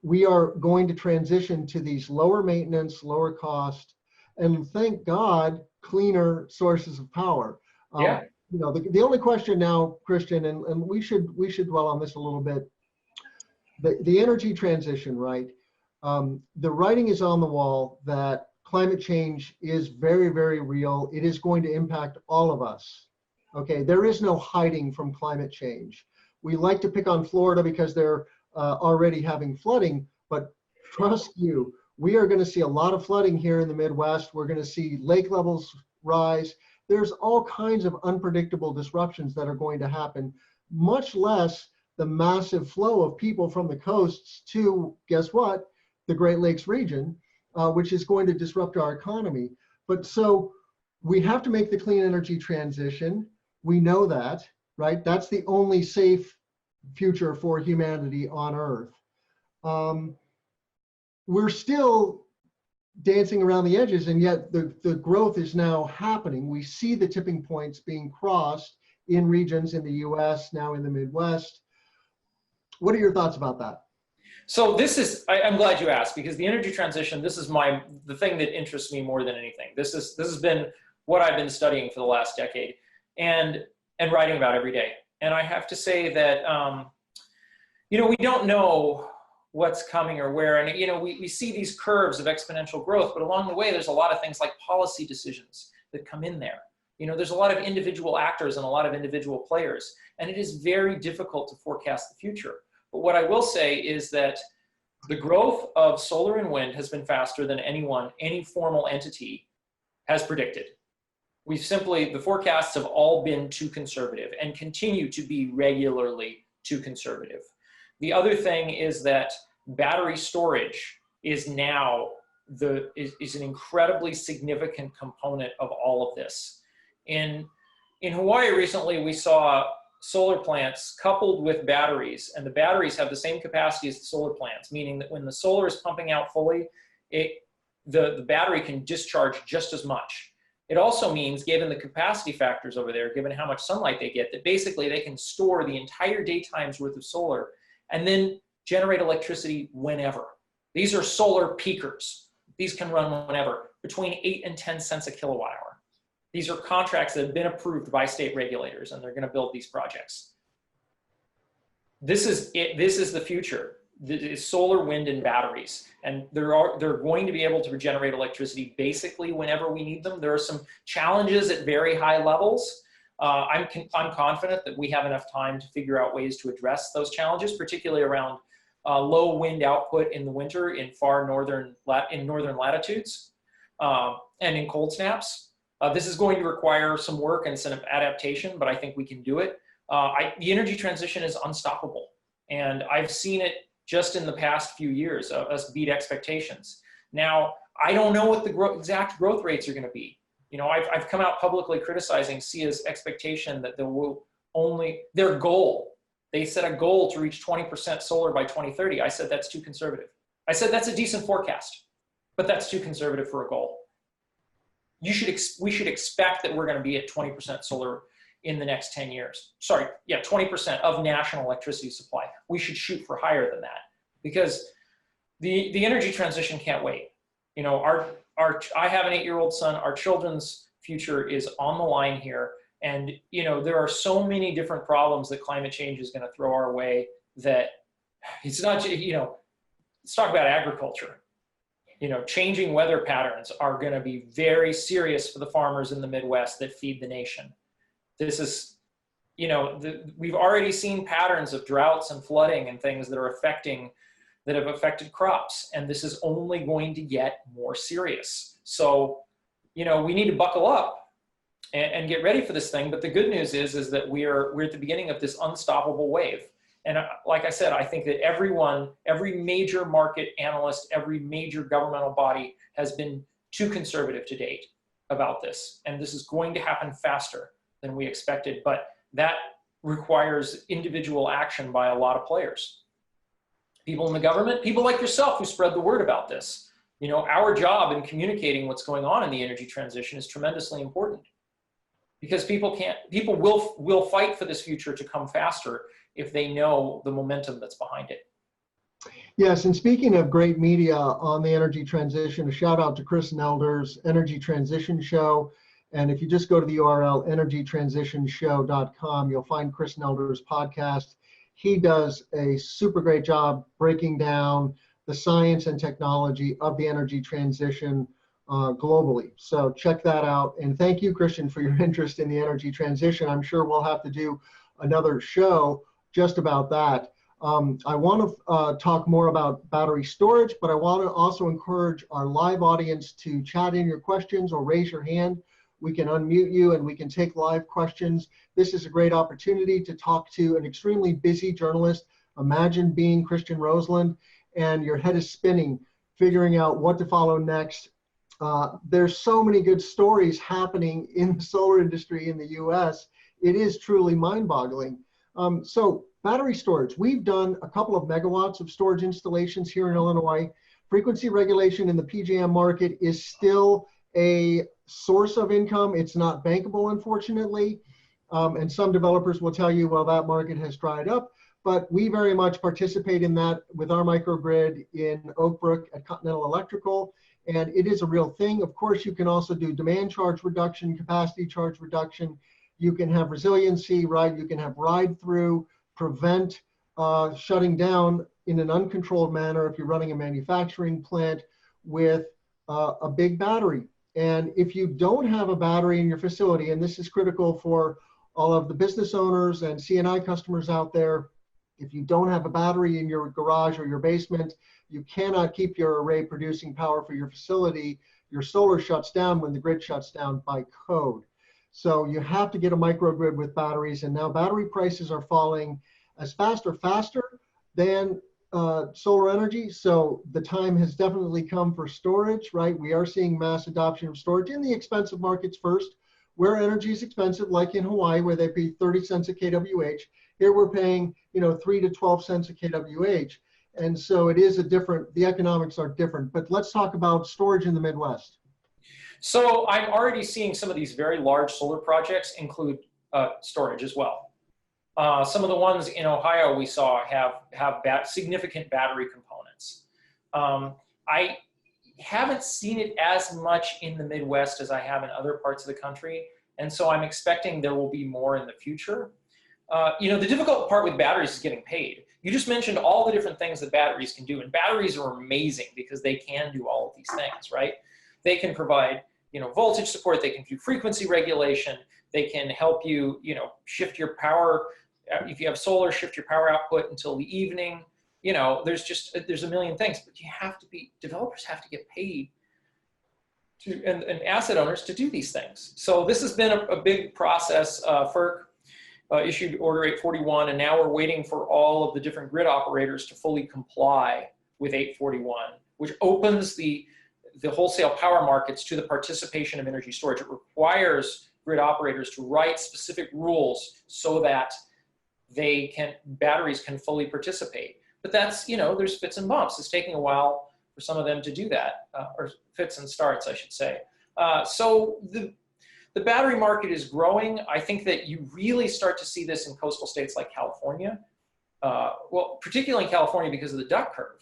we are going to transition to these lower maintenance, lower cost, and thank God, cleaner sources of power. Yeah. You know, the only question now, Christian, and we should dwell on this a little bit, the energy transition, right? The writing is on the wall that climate change is very, very real. It is going to impact all of us. Okay, there is no hiding from climate change. We like to pick on Florida because they're already having flooding, but trust you, we are going to see a lot of flooding here in the Midwest. We're going to see lake levels rise. There's all kinds of unpredictable disruptions that are going to happen, much less the massive flow of people from the coasts to, guess what, the Great Lakes region, which is going to disrupt our economy. But so we have to make the clean energy transition. We know that, right? That's the only safe future for humanity on Earth. We're still dancing around the edges, and yet the growth is now happening. We see the tipping points being crossed in regions in the US, now in the Midwest. What are your thoughts about that? So this is, I'm glad you asked, because the energy transition, this is the thing that interests me more than anything. This has been what I've been studying for the last decade and writing about every day. And I have to say that, you know, we don't know what's coming or where, and you know, we see these curves of exponential growth, but along the way, there's a lot of things like policy decisions that come in there. You know, there's a lot of individual actors and a lot of individual players, and it is very difficult to forecast the future. But what I will say is that the growth of solar and wind has been faster than any formal entity has predicted. The forecasts have all been too conservative and continue to be regularly too conservative. The other thing is that battery storage is now is an incredibly significant component of all of this. In Hawaii recently, we saw solar plants coupled with batteries, and the batteries have the same capacity as the solar plants, meaning that when the solar is pumping out fully, the battery can discharge just as much. It also means, given the capacity factors over there, given how much sunlight they get, that basically they can store the entire daytime's worth of solar and then generate electricity whenever. These are solar peakers. These can run whenever, between 8 and 10 cents a kilowatt hour. These are contracts that have been approved by state regulators, and they're going to build these projects. This is it. This is the future. This is solar, wind, and batteries, and they're going to be able to generate electricity basically whenever we need them. There are some challenges at very high levels. I'm confident that we have enough time to figure out ways to address those challenges, particularly around low wind output in the winter in northern latitudes and in cold snaps. This is going to require some work and some adaptation, but I think we can do it. The energy transition is unstoppable, and I've seen it just in the past few years, us beat expectations. Now, I don't know what the exact growth rates are going to be. You know, I've come out publicly criticizing SEIA's expectation that their goal, they set a goal to reach 20% solar by 2030. I said that's too conservative. I said that's a decent forecast, but that's too conservative for a goal. We should expect that we're going to be at 20% solar in the next 10 years. Sorry, yeah, 20% of national electricity supply. We should shoot for higher than that, because the energy transition can't wait. You know, I have an 8-year-old son. Our children's future is on the line here. And, you know, there are so many different problems that climate change is going to throw our way that it's not, you know, let's talk about agriculture. You know, changing weather patterns are going to be very serious for the farmers in the Midwest that feed the nation. This is, you know, we've already seen patterns of droughts and flooding and things that have affected crops, and this is only going to get more serious. So, you know, we need to buckle up and get ready for this thing. But the good news is that we're at the beginning of this unstoppable wave. And like I said, I think that every major market analyst, every major governmental body has been too conservative to date about this. And this is going to happen faster than we expected. But that requires individual action by a lot of players. People in the government, people like yourself who spread the word about this. You know, our job in communicating what's going on in the energy transition is tremendously important, because people will fight for this future to come faster if they know the momentum that's behind it. Yes, and speaking of great media on the energy transition, a shout out to Chris Nelder's Energy Transition Show. And if you just go to the URL energytransitionshow.com, you'll find Chris Nelder's podcast. He does a super great job breaking down the science and technology of the energy transition globally. So check that out. And thank you, Christian, for your interest in the energy transition. I'm sure we'll have to do another show just about that. I want to talk more about battery storage, but I want to also encourage our live audience to chat in your questions or raise your hand. We can unmute you and we can take live questions. This is a great opportunity to talk to an extremely busy journalist. Imagine being Christian Roselund and your head is spinning, figuring out what to follow next. There's so many good stories happening in the solar industry in the US. It is truly mind-boggling. So battery storage, we've done a couple of megawatts of storage installations here in Illinois. Frequency regulation in the PJM market is still a source of income. It's not bankable, unfortunately. And some developers will tell you, well, that market has dried up. But we very much participate in that with our microgrid in Oak Brook at Continental Electrical. And it is a real thing. Of course, you can also do demand charge reduction, capacity charge reduction. You can have resiliency, right? You can have ride through, prevent shutting down in an uncontrolled manner if you're running a manufacturing plant with a big battery. And if you don't have a battery in your facility, and this is critical for all of the business owners and C&I customers out there, if you don't have a battery in your garage or your basement, you cannot keep your array producing power for your facility. Your solar shuts down when the grid shuts down by code. So you have to get a microgrid with batteries, and now battery prices are falling as fast or faster than solar energy. So the time has definitely come for storage, right? We are seeing mass adoption of storage in the expensive markets first, where energy is expensive, like in Hawaii, where they pay 30 cents a kWh. Here we're paying, 3 to 12 cents a kWh. And so it is the economics are different. But let's talk about storage in the Midwest. So I'm already seeing some of these very large solar projects include storage as well. Some of the ones in Ohio we saw have significant battery components. I haven't seen it as much in the Midwest as I have in other parts of the country, and so I'm expecting there will be more in the future. The difficult part with batteries is getting paid. You just mentioned all the different things that batteries can do, and batteries are amazing because they can do all of these things, right? They can provide, voltage support, they can do frequency regulation, they can help you, shift your power. If you have solar, shift your power output until the evening. There's a million things, but developers have to get paid and asset owners to do these things. So this has been a big process. FERC issued Order 841, and now we're waiting for all of the different grid operators to fully comply with 841, which opens the wholesale power markets to the participation of energy storage. It requires grid operators to write specific rules so that batteries can fully participate. But that's, there's fits and bumps. It's taking a while for some of them to do that, or fits and starts, I should say. So the battery market is growing. I think that you really start to see this in coastal states like California. Well, particularly in California because of the duck curve,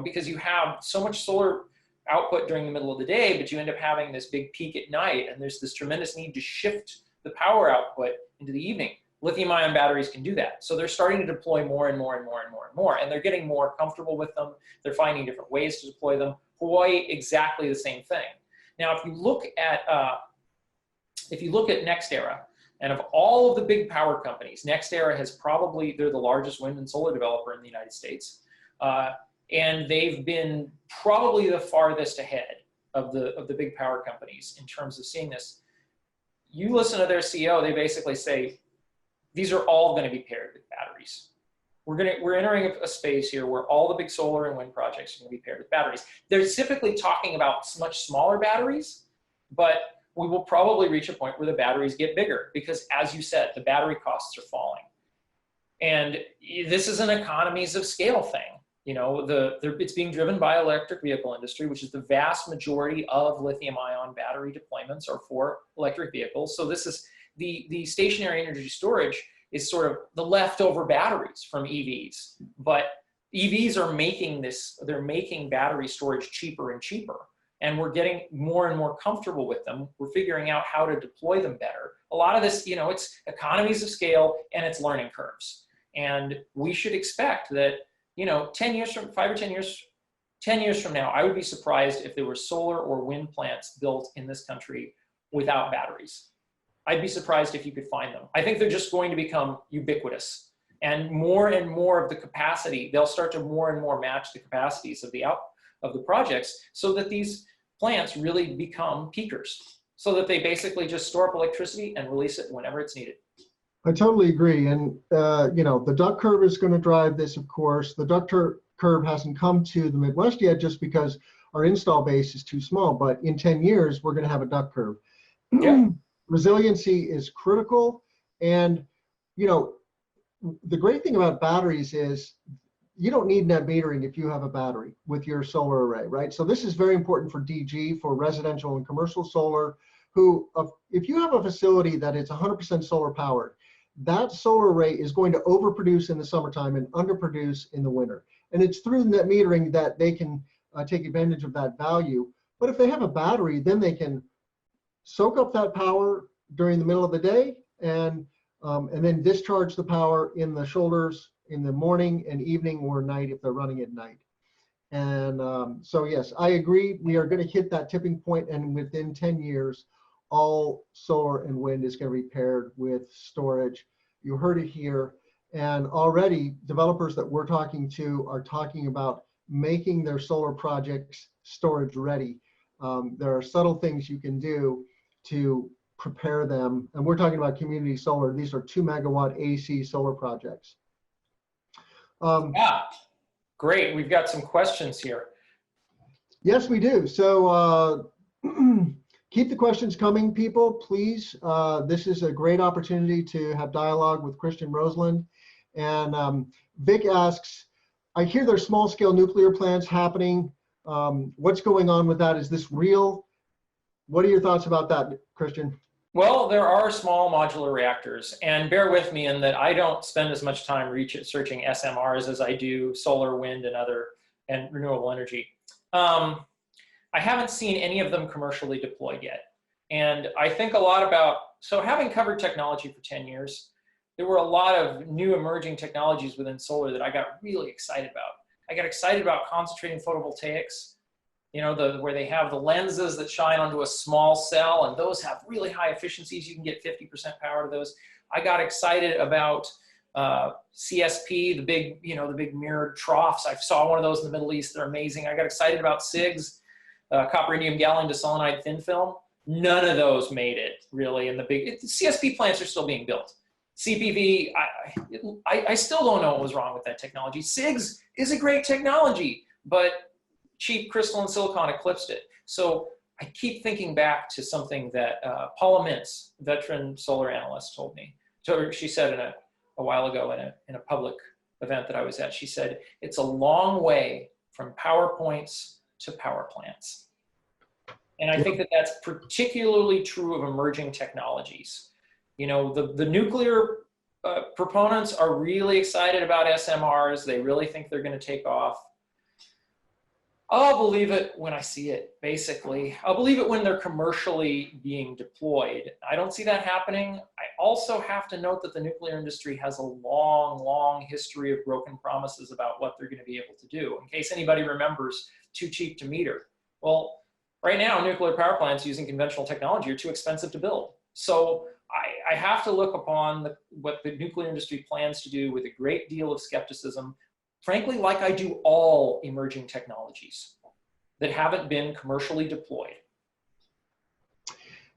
because you have so much solar output during the middle of the day, but you end up having this big peak at night, and there's this tremendous need to shift the power output into the evening. Lithium-ion batteries can do that. So they're starting to deploy more and more and more and more and more, and they're getting more comfortable with them. They're finding different ways to deploy them. Hawaii, exactly the same thing. Now, if you look at NextEra, and of all of the big power companies, NextEra they're the largest wind and solar developer in the United States. And they've been probably the farthest ahead of the big power companies in terms of seeing this. You listen to their CEO, they basically say, these are all going to be paired with batteries. We're entering a space here where all the big solar and wind projects are going to be paired with batteries. They're typically talking about much smaller batteries, but we will probably reach a point where the batteries get bigger because, as you said, the battery costs are falling. And this is an economies of scale thing. You know, it's being driven by electric vehicle industry, which is the vast majority of lithium-ion battery deployments are for electric vehicles. So this is the stationary energy storage is sort of the leftover batteries from EVs. But EVs are making they're making battery storage cheaper and cheaper. And we're getting more and more comfortable with them. We're figuring out how to deploy them better. A lot of this, you know, it's economies of scale and it's learning curves. And we should expect that, you know, 10 years from 5 or 10 years from now, I would be surprised if there were solar or wind plants built in this country without batteries. I'd be surprised if you could find them. I think they're just going to become ubiquitous, and more of the capacity, they'll start to more and more match the capacities of the projects, so that these plants really become peakers, so that they basically just store up electricity and release it whenever it's needed. I totally agree. And, you know, the duck curve is going to drive this, of course. The duck curve hasn't come to the Midwest yet just because our install base is too small. But in 10 years, we're going to have a duck curve. Yeah. Resiliency is critical. And, you know, the great thing about batteries is you don't need net metering if you have a battery with your solar array, right? So this is very important for DG, for residential and commercial solar, who, if you have a facility that is 100% solar powered, that solar array is going to overproduce in the summertime and underproduce in the winter. And it's through net metering that they can take advantage of that value. But if they have a battery, then they can soak up that power during the middle of the day and then discharge the power in the shoulders in the morning and evening or night if they're running at night. And so yes, I agree. We are going to hit that tipping point, and within 10 years, all solar and wind is going to be paired with storage. You heard it here. And already developers that we're talking to are talking about making their solar projects storage ready. There are subtle things you can do to prepare them. And we're talking about community solar. These are 2 megawatt AC solar projects. Yeah, great. We've got some questions here. Yes, we do. So keep the questions coming, people, please. This is a great opportunity to have dialogue with Christian Roselund. And Vic asks, I hear there's small scale nuclear plants happening. What's going on with that? Is this real? What are your thoughts about that, Christian? Well, there are small modular reactors, and bear with me in that I don't spend as much time researching SMRs as I do solar, wind, and renewable energy. I haven't seen any of them commercially deployed yet. And I think a lot about, so having covered technology for 10 years, there were a lot of new emerging technologies within solar that I got really excited about. I got excited about concentrating photovoltaics, you know, where they have the lenses that shine onto a small cell, and those have really high efficiencies. You can get 50% power to those. I got excited about CSP, the big mirrored troughs. I saw one of those in the Middle East. They're amazing. I got excited about SIGs, copper indium gallium diselenide thin film. None of those made it really in the big. CSP plants are still being built. CPV, I still don't know what was wrong with that technology. SIGs is a great technology, but cheap crystalline silicon eclipsed it. So I keep thinking back to something that Paula Mintz, veteran solar analyst, told me. She said a while ago in a public event that I was at, she said, it's a long way from PowerPoints to power plants. And I think that that's particularly true of emerging technologies. You know, the nuclear proponents are really excited about SMRs. They really think they're going to take off. I'll believe it when I see it, basically. I'll believe it when they're commercially being deployed. I don't see that happening. I also have to note that the nuclear industry has a long, long history of broken promises about what they're going to be able to do. In case anybody remembers, too cheap to meter. Well, right now, nuclear power plants using conventional technology are too expensive to build. So I have to look upon what the nuclear industry plans to do with a great deal of skepticism, frankly, like I do all emerging technologies that haven't been commercially deployed.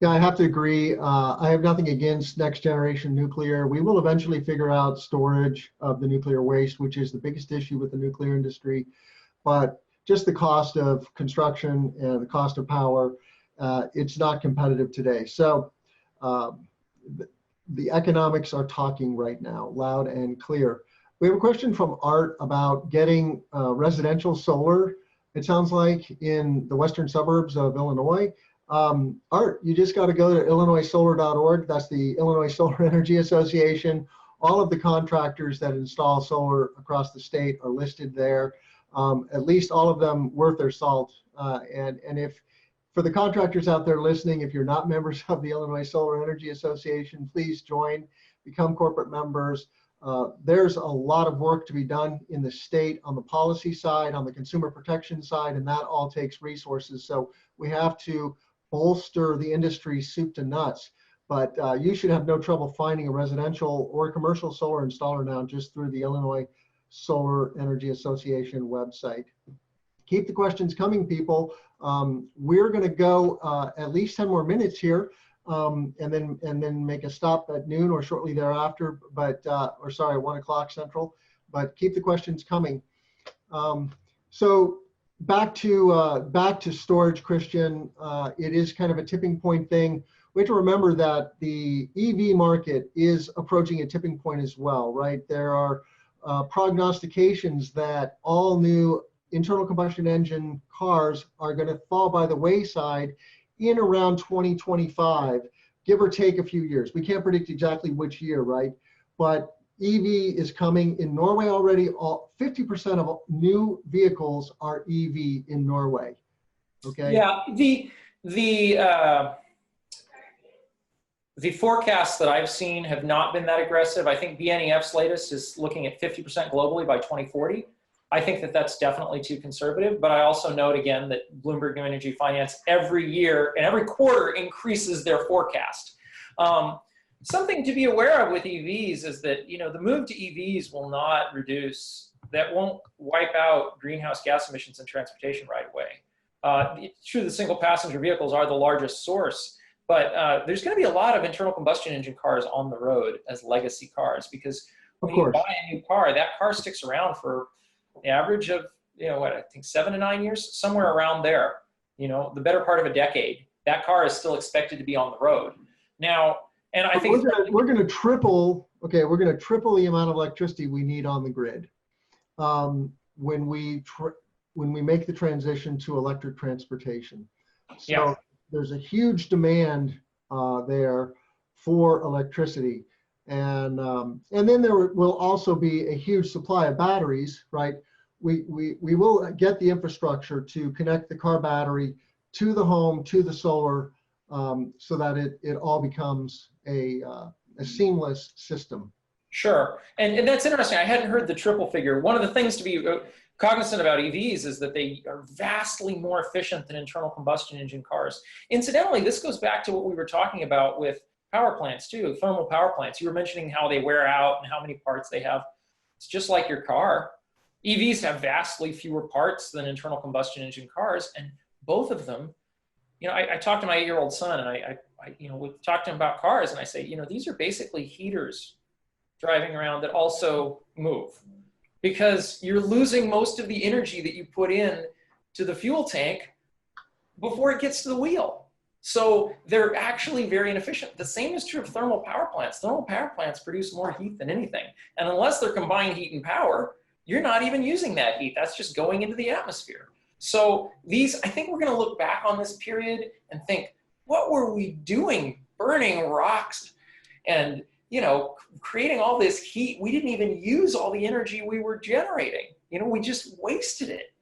Yeah, I have to agree. I have nothing against next generation nuclear. We will eventually figure out storage of the nuclear waste, which is the biggest issue with the nuclear industry. But just the cost of construction and the cost of power, it's not competitive today. So the economics are talking right now, loud and clear. We have a question from Art about getting residential solar, it sounds like, in the western suburbs of Illinois. Art, you just got to go to illinoissolar.org. That's the Illinois Solar Energy Association. All of the contractors that install solar across the state are listed there. At least all of them worth their salt. And if, for the contractors out there listening, if you're not members of the Illinois Solar Energy Association, please join, become corporate members. There's a lot of work to be done in the state on the policy side, on the consumer protection side, and that all takes resources. So we have to bolster the industry soup to nuts. But you should have no trouble finding a residential or commercial solar installer now just through the Illinois Solar Energy Association website. Keep the questions coming, people. We're going to go at least 10 more minutes here, and then make a stop at noon or shortly thereafter. But or sorry, 1 o'clock Central. But keep the questions coming. So back to storage, Christian. It is kind of a tipping point thing. We have to remember that the EV market is approaching a tipping point as well, right? There are prognostications that all new internal combustion engine cars are going to fall by the wayside in around 2025, give or take a few years. We can't predict exactly which year, right? But EV is coming in Norway already. 50% of new vehicles are EV in Norway. Okay. Yeah. The forecasts that I've seen have not been that aggressive. I think BNEF's latest is looking at 50% globally by 2040. I think that that's definitely too conservative, but I also note again that Bloomberg New Energy Finance every year and every quarter increases their forecast. Something to be aware of with EVs is that, the move to EVs will not reduce, that won't wipe out greenhouse gas emissions in transportation right away. It's true the single passenger vehicles are the largest source, but there's going to be a lot of internal combustion engine cars on the road as legacy cars, because when you buy a new car, that car sticks around for the average of, I think 7 to 9 years, somewhere around there, the better part of a decade. That car is still expected to be on the road. Now, and I think we're going to triple the amount of electricity we need on the grid when we make the transition to electric transportation. So yeah. There's a huge demand there for electricity. And then there will also be a huge supply of batteries, right? We will get the infrastructure to connect the car battery to the home, to the solar, so that it all becomes a seamless system. Sure, and that's interesting. I hadn't heard the triple figure. One of the things to be cognizant about EVs is that they are vastly more efficient than internal combustion engine cars. Incidentally, this goes back to what we were talking about with power plants too, thermal power plants. You were mentioning how they wear out and how many parts they have. It's just like your car. EVs have vastly fewer parts than internal combustion engine cars, and both of them, I talked to my 8-year-old son, and I we talked to him about cars, and I say, these are basically heaters driving around that also move, because you're losing most of the energy that you put in to the fuel tank before it gets to the wheel. So they're actually very inefficient. The same is true of thermal power plants. Thermal power plants produce more heat than anything. And unless they're combined heat and power, you're not even using that heat. That's just going into the atmosphere. So I think we're going to look back on this period and think, what were we doing burning rocks and, creating all this heat? We didn't even use all the energy we were generating. We just wasted it.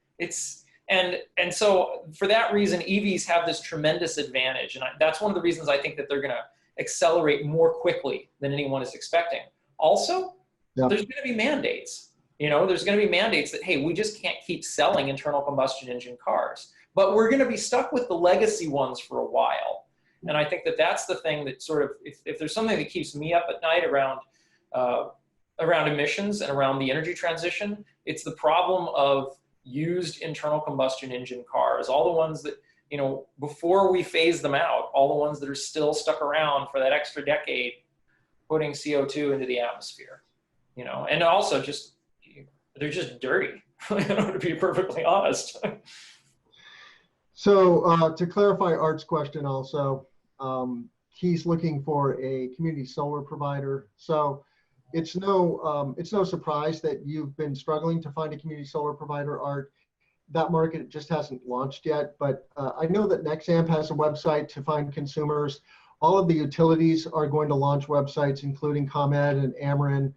And so for that reason, EVs have this tremendous advantage. And that's one of the reasons I think that they're going to accelerate more quickly than anyone is expecting. Also, there's going to be mandates. There's going to be mandates that, hey, we just can't keep selling internal combustion engine cars. But we're going to be stuck with the legacy ones for a while. And I think that that's the thing that sort of, if there's something that keeps me up at night around emissions and around the energy transition, it's the problem of used internal combustion engine cars, all the ones that, before we phase them out, all the ones that are still stuck around for that extra decade, putting CO2 into the atmosphere, and also they're just dirty, to be perfectly honest. So to clarify Art's question also, he's looking for a community solar provider. So it's no surprise that you've been struggling to find a community solar provider, Art. That market just hasn't launched yet, but I know that Nexamp has a website to find consumers. All of the utilities are going to launch websites, including ComEd and Ameren,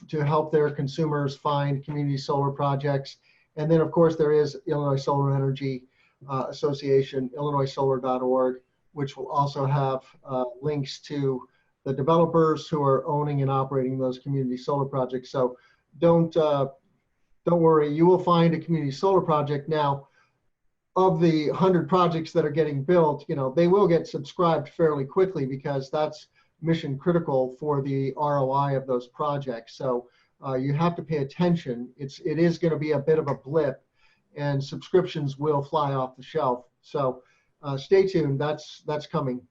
to help their consumers find community solar projects. And then, of course, there is Illinois Solar Energy Association, illinoissolar.org, which will also have links to the developers who are owning and operating those community solar projects. So don't worry, you will find a community solar project. Now, of the 100 projects that are getting built, they will get subscribed fairly quickly because that's mission critical for the ROI of those projects. So you have to pay attention. It is going to be a bit of a blip, and subscriptions will fly off the shelf. So stay tuned. That's coming.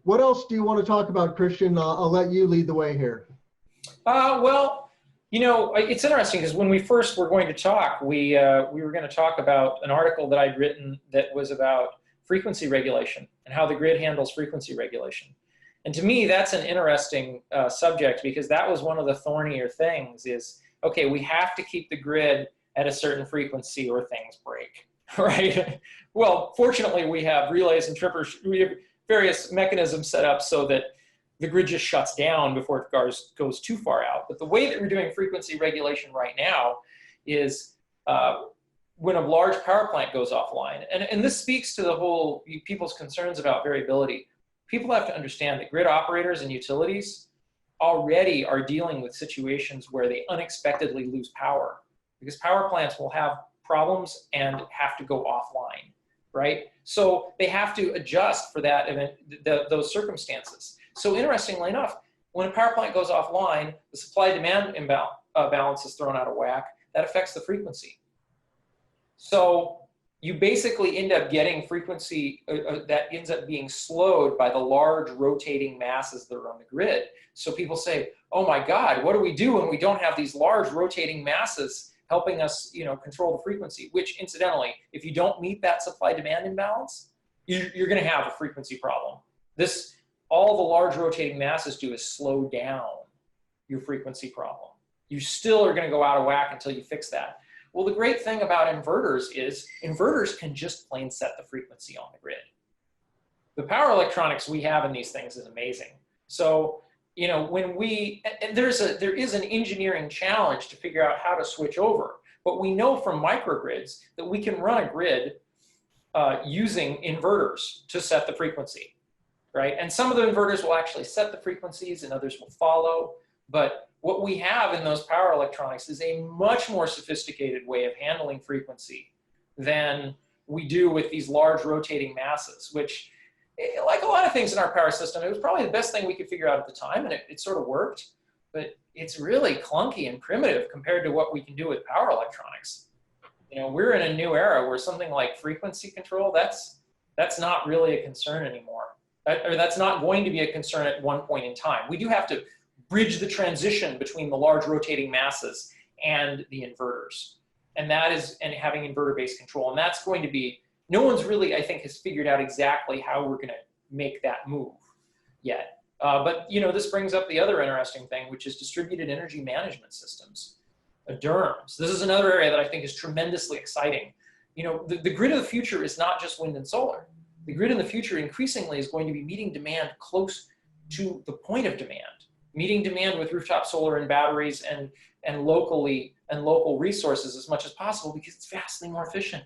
What else do you want to talk about, Christian? I'll let you lead the way here. Well, it's interesting because when we first were going to talk, we were going to talk about an article that I'd written that was about frequency regulation and how the grid handles frequency regulation. And to me, that's an interesting subject because that was one of the thornier things is, okay, we have to keep the grid at a certain frequency or things break, right? Well, fortunately, we have relays and trippers, we have various mechanisms set up so that the grid just shuts down before it goes too far out. But the way that we're doing frequency regulation right now is when a large power plant goes offline, and this speaks to the whole people's concerns about variability. People have to understand that grid operators and utilities already are dealing with situations where they unexpectedly lose power because power plants will have problems and have to go offline, right? So they have to adjust for that event, those circumstances. So interestingly enough, when a power plant goes offline, the supply-demand balance is thrown out of whack. That affects the frequency. So you basically end up getting frequency that ends up being slowed by the large rotating masses that are on the grid. So people say, oh my God, what do we do when we don't have these large rotating masses helping us control the frequency? Which incidentally, if you don't meet that supply-demand imbalance, you're going to have a frequency problem. All the large rotating masses do is slow down your frequency problem. You still are going to go out of whack until you fix that. Well, the great thing about inverters is inverters can just plain set the frequency on the grid. The power electronics we have in these things is amazing. So, there is an engineering challenge to figure out how to switch over. But we know from microgrids that we can run a grid using inverters to set the frequency. Right? And some of the inverters will actually set the frequencies and others will follow. But what we have in those power electronics is a much more sophisticated way of handling frequency than we do with these large rotating masses, which, like a lot of things in our power system, it was probably the best thing we could figure out at the time, and it sort of worked. But it's really clunky and primitive compared to what we can do with power electronics. We're in a new era where something like frequency control, that's not really a concern anymore. Or that's not going to be a concern at one point in time. We do have to bridge the transition between the large rotating masses and the inverters. And having inverter-based control. And that's going to be, no one's really, I think, has figured out exactly how we're going to make that move yet. But this brings up the other interesting thing, which is distributed energy management systems, DERMS. This is another area that I think is tremendously exciting. The grid of the future is not just wind and solar. The grid in the future increasingly is going to be meeting demand close to the point of demand, meeting demand with rooftop solar and batteries and local resources as much as possible because it's vastly more efficient.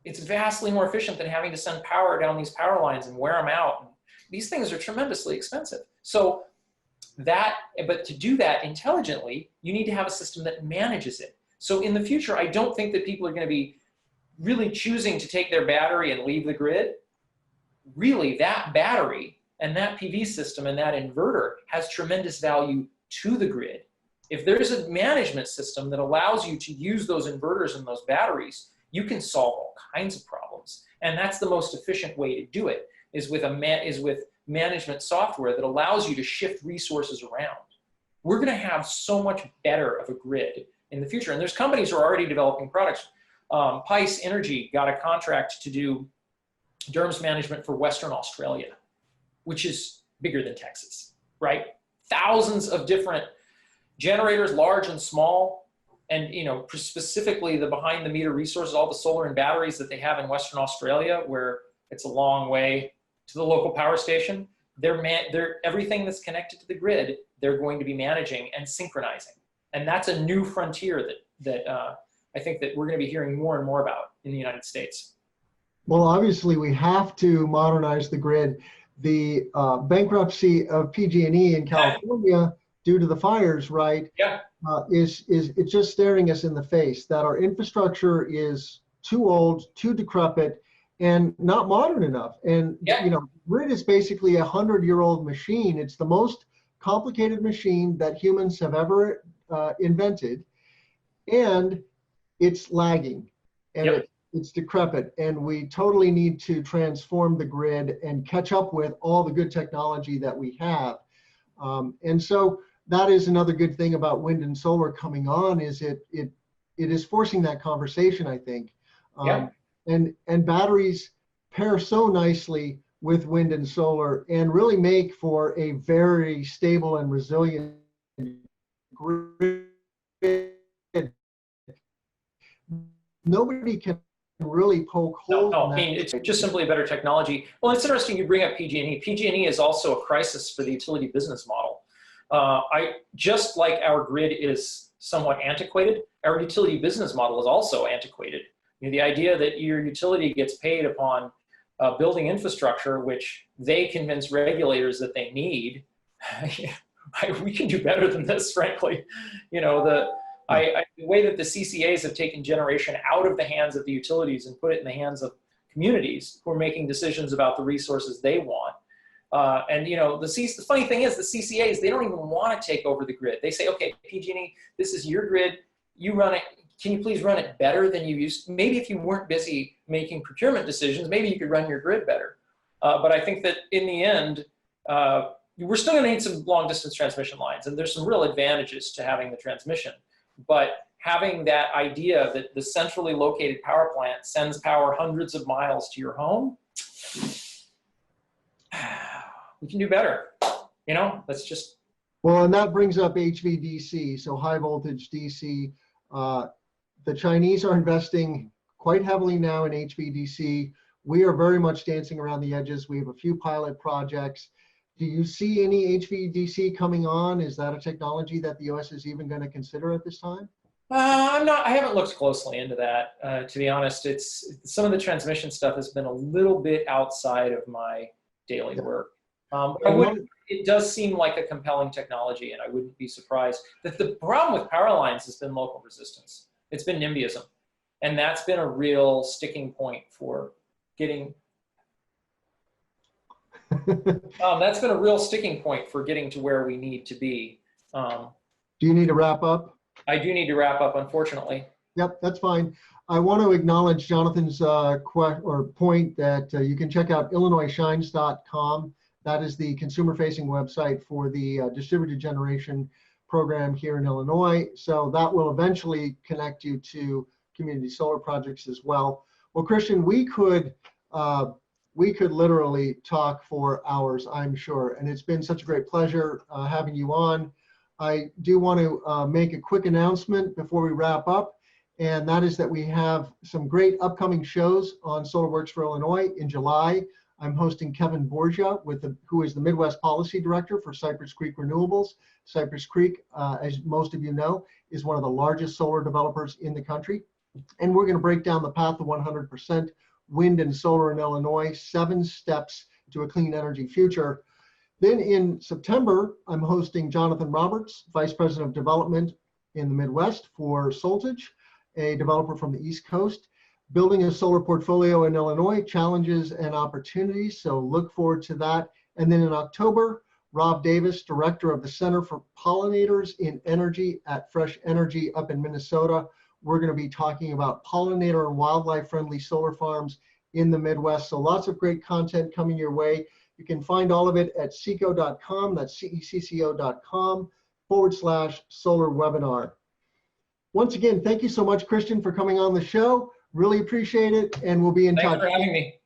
It's vastly more efficient than having to send power down these power lines and wear them out. These things are tremendously expensive. So but to do that intelligently, you need to have a system that manages it. So in the future, I don't think that people are going to be really choosing to take their battery and leave the grid. Really, that battery and that PV system and that inverter has tremendous value to the grid. If there's a management system that allows you to use those inverters and those batteries, you can solve all kinds of problems. And that's the most efficient way to do it, is with management software that allows you to shift resources around. We're going to have so much better of a grid in the future. And there's companies who are already developing products. Pice Energy got a contract to do DERMS management for Western Australia. which is bigger than Texas, right? Thousands of different generators, large and small, and specifically the behind the meter resources, all the solar and batteries that they have in Western Australia, where it's a long way to the local power station. They're everything that's connected to the grid, they're going to be managing and synchronizing. And that's a new frontier that I think that we're going to be hearing more and more about in the United States. Well, obviously we have to modernize the grid. The bankruptcy of PG&E in California due to the fires, right? Yeah. Is it's just staring us in the face that our infrastructure is too old, too decrepit, and not modern enough. And grid is basically 100-year-old machine. It's the most complicated machine that humans have ever invented, and it's lagging, and it's decrepit, and we totally need to transform the grid and catch up with all the good technology that we have. And so that is another good thing about wind and solar coming on, is it is forcing that conversation, I think. And batteries pair so nicely with wind and solar and really make for a very stable and resilient grid. Nobody can really poke holes. No, I mean, it's just simply a better technology. Well, it's interesting you bring up PG&E. PG&E is also a crisis for the utility business model. Just like our grid is somewhat antiquated, our utility business model is also antiquated. The idea that your utility gets paid upon building infrastructure, which they convince regulators that they need, we can do better than this, frankly. The way that the CCAs have taken generation out of the hands of the utilities and put it in the hands of communities who are making decisions about the resources they want. The funny thing is, the CCAs, they don't even want to take over the grid. They say, okay, PG&E, this is your grid, you run it. Can you please run it better than you used to? Maybe if you weren't busy making procurement decisions, maybe you could run your grid better. But I think that in the end, we're still going to need some long distance transmission lines, and there's some real advantages to having the transmission. But having that idea that the centrally located power plant sends power hundreds of miles to your home, we can do better. That's just. Well, and that brings up HVDC, so high voltage DC. The Chinese are investing quite heavily now in HVDC. We are very much dancing around the edges. We have a few pilot projects. Do you see any HVDC coming on? Is that a technology that the US is even going to consider at this time? I haven't looked closely into that, to be honest. Some of the transmission stuff has been a little bit outside of my daily work. It does seem like a compelling technology, and I wouldn't be surprised. The problem with power lines has been local resistance. It's been NIMBYism, and that's been a real sticking point for getting. That's been a real sticking point for getting to where we need to be. Do you need to wrap up? I do need to wrap up, unfortunately. Yep, that's fine. I want to acknowledge Jonathan's point that you can check out illinoisshines.com. That is the consumer-facing website for the distributed generation program here in Illinois. So that will eventually connect you to community solar projects as well. Well, Christian, we could literally talk for hours, I'm sure, and it's been such a great pleasure having you on. I do want to make a quick announcement before we wrap up, and that is that we have some great upcoming shows on SolarWorks for Illinois. In July, I'm hosting Kevin Borgia, who is the Midwest Policy Director for Cypress Creek Renewables. Cypress Creek, as most of you know, is one of the largest solar developers in the country. And we're going to break down the path to 100% wind and solar in Illinois, 7 steps to a clean energy future. Then in September, I'm hosting Jonathan Roberts, Vice President of Development in the Midwest for Soltage, a developer from the East Coast. Building a solar portfolio in Illinois, challenges and opportunities, so look forward to that. And then in October, Rob Davis, Director of the Center for Pollinators in Energy at Fresh Energy up in Minnesota. We're going to be talking about pollinator and wildlife-friendly solar farms in the Midwest. So lots of great content coming your way. You can find all of it at seco.com, that's cecco.com/solar webinar. Once again, thank you so much, Christian, for coming on the show. Really appreciate it, and we'll be in touch. Thanks for having me.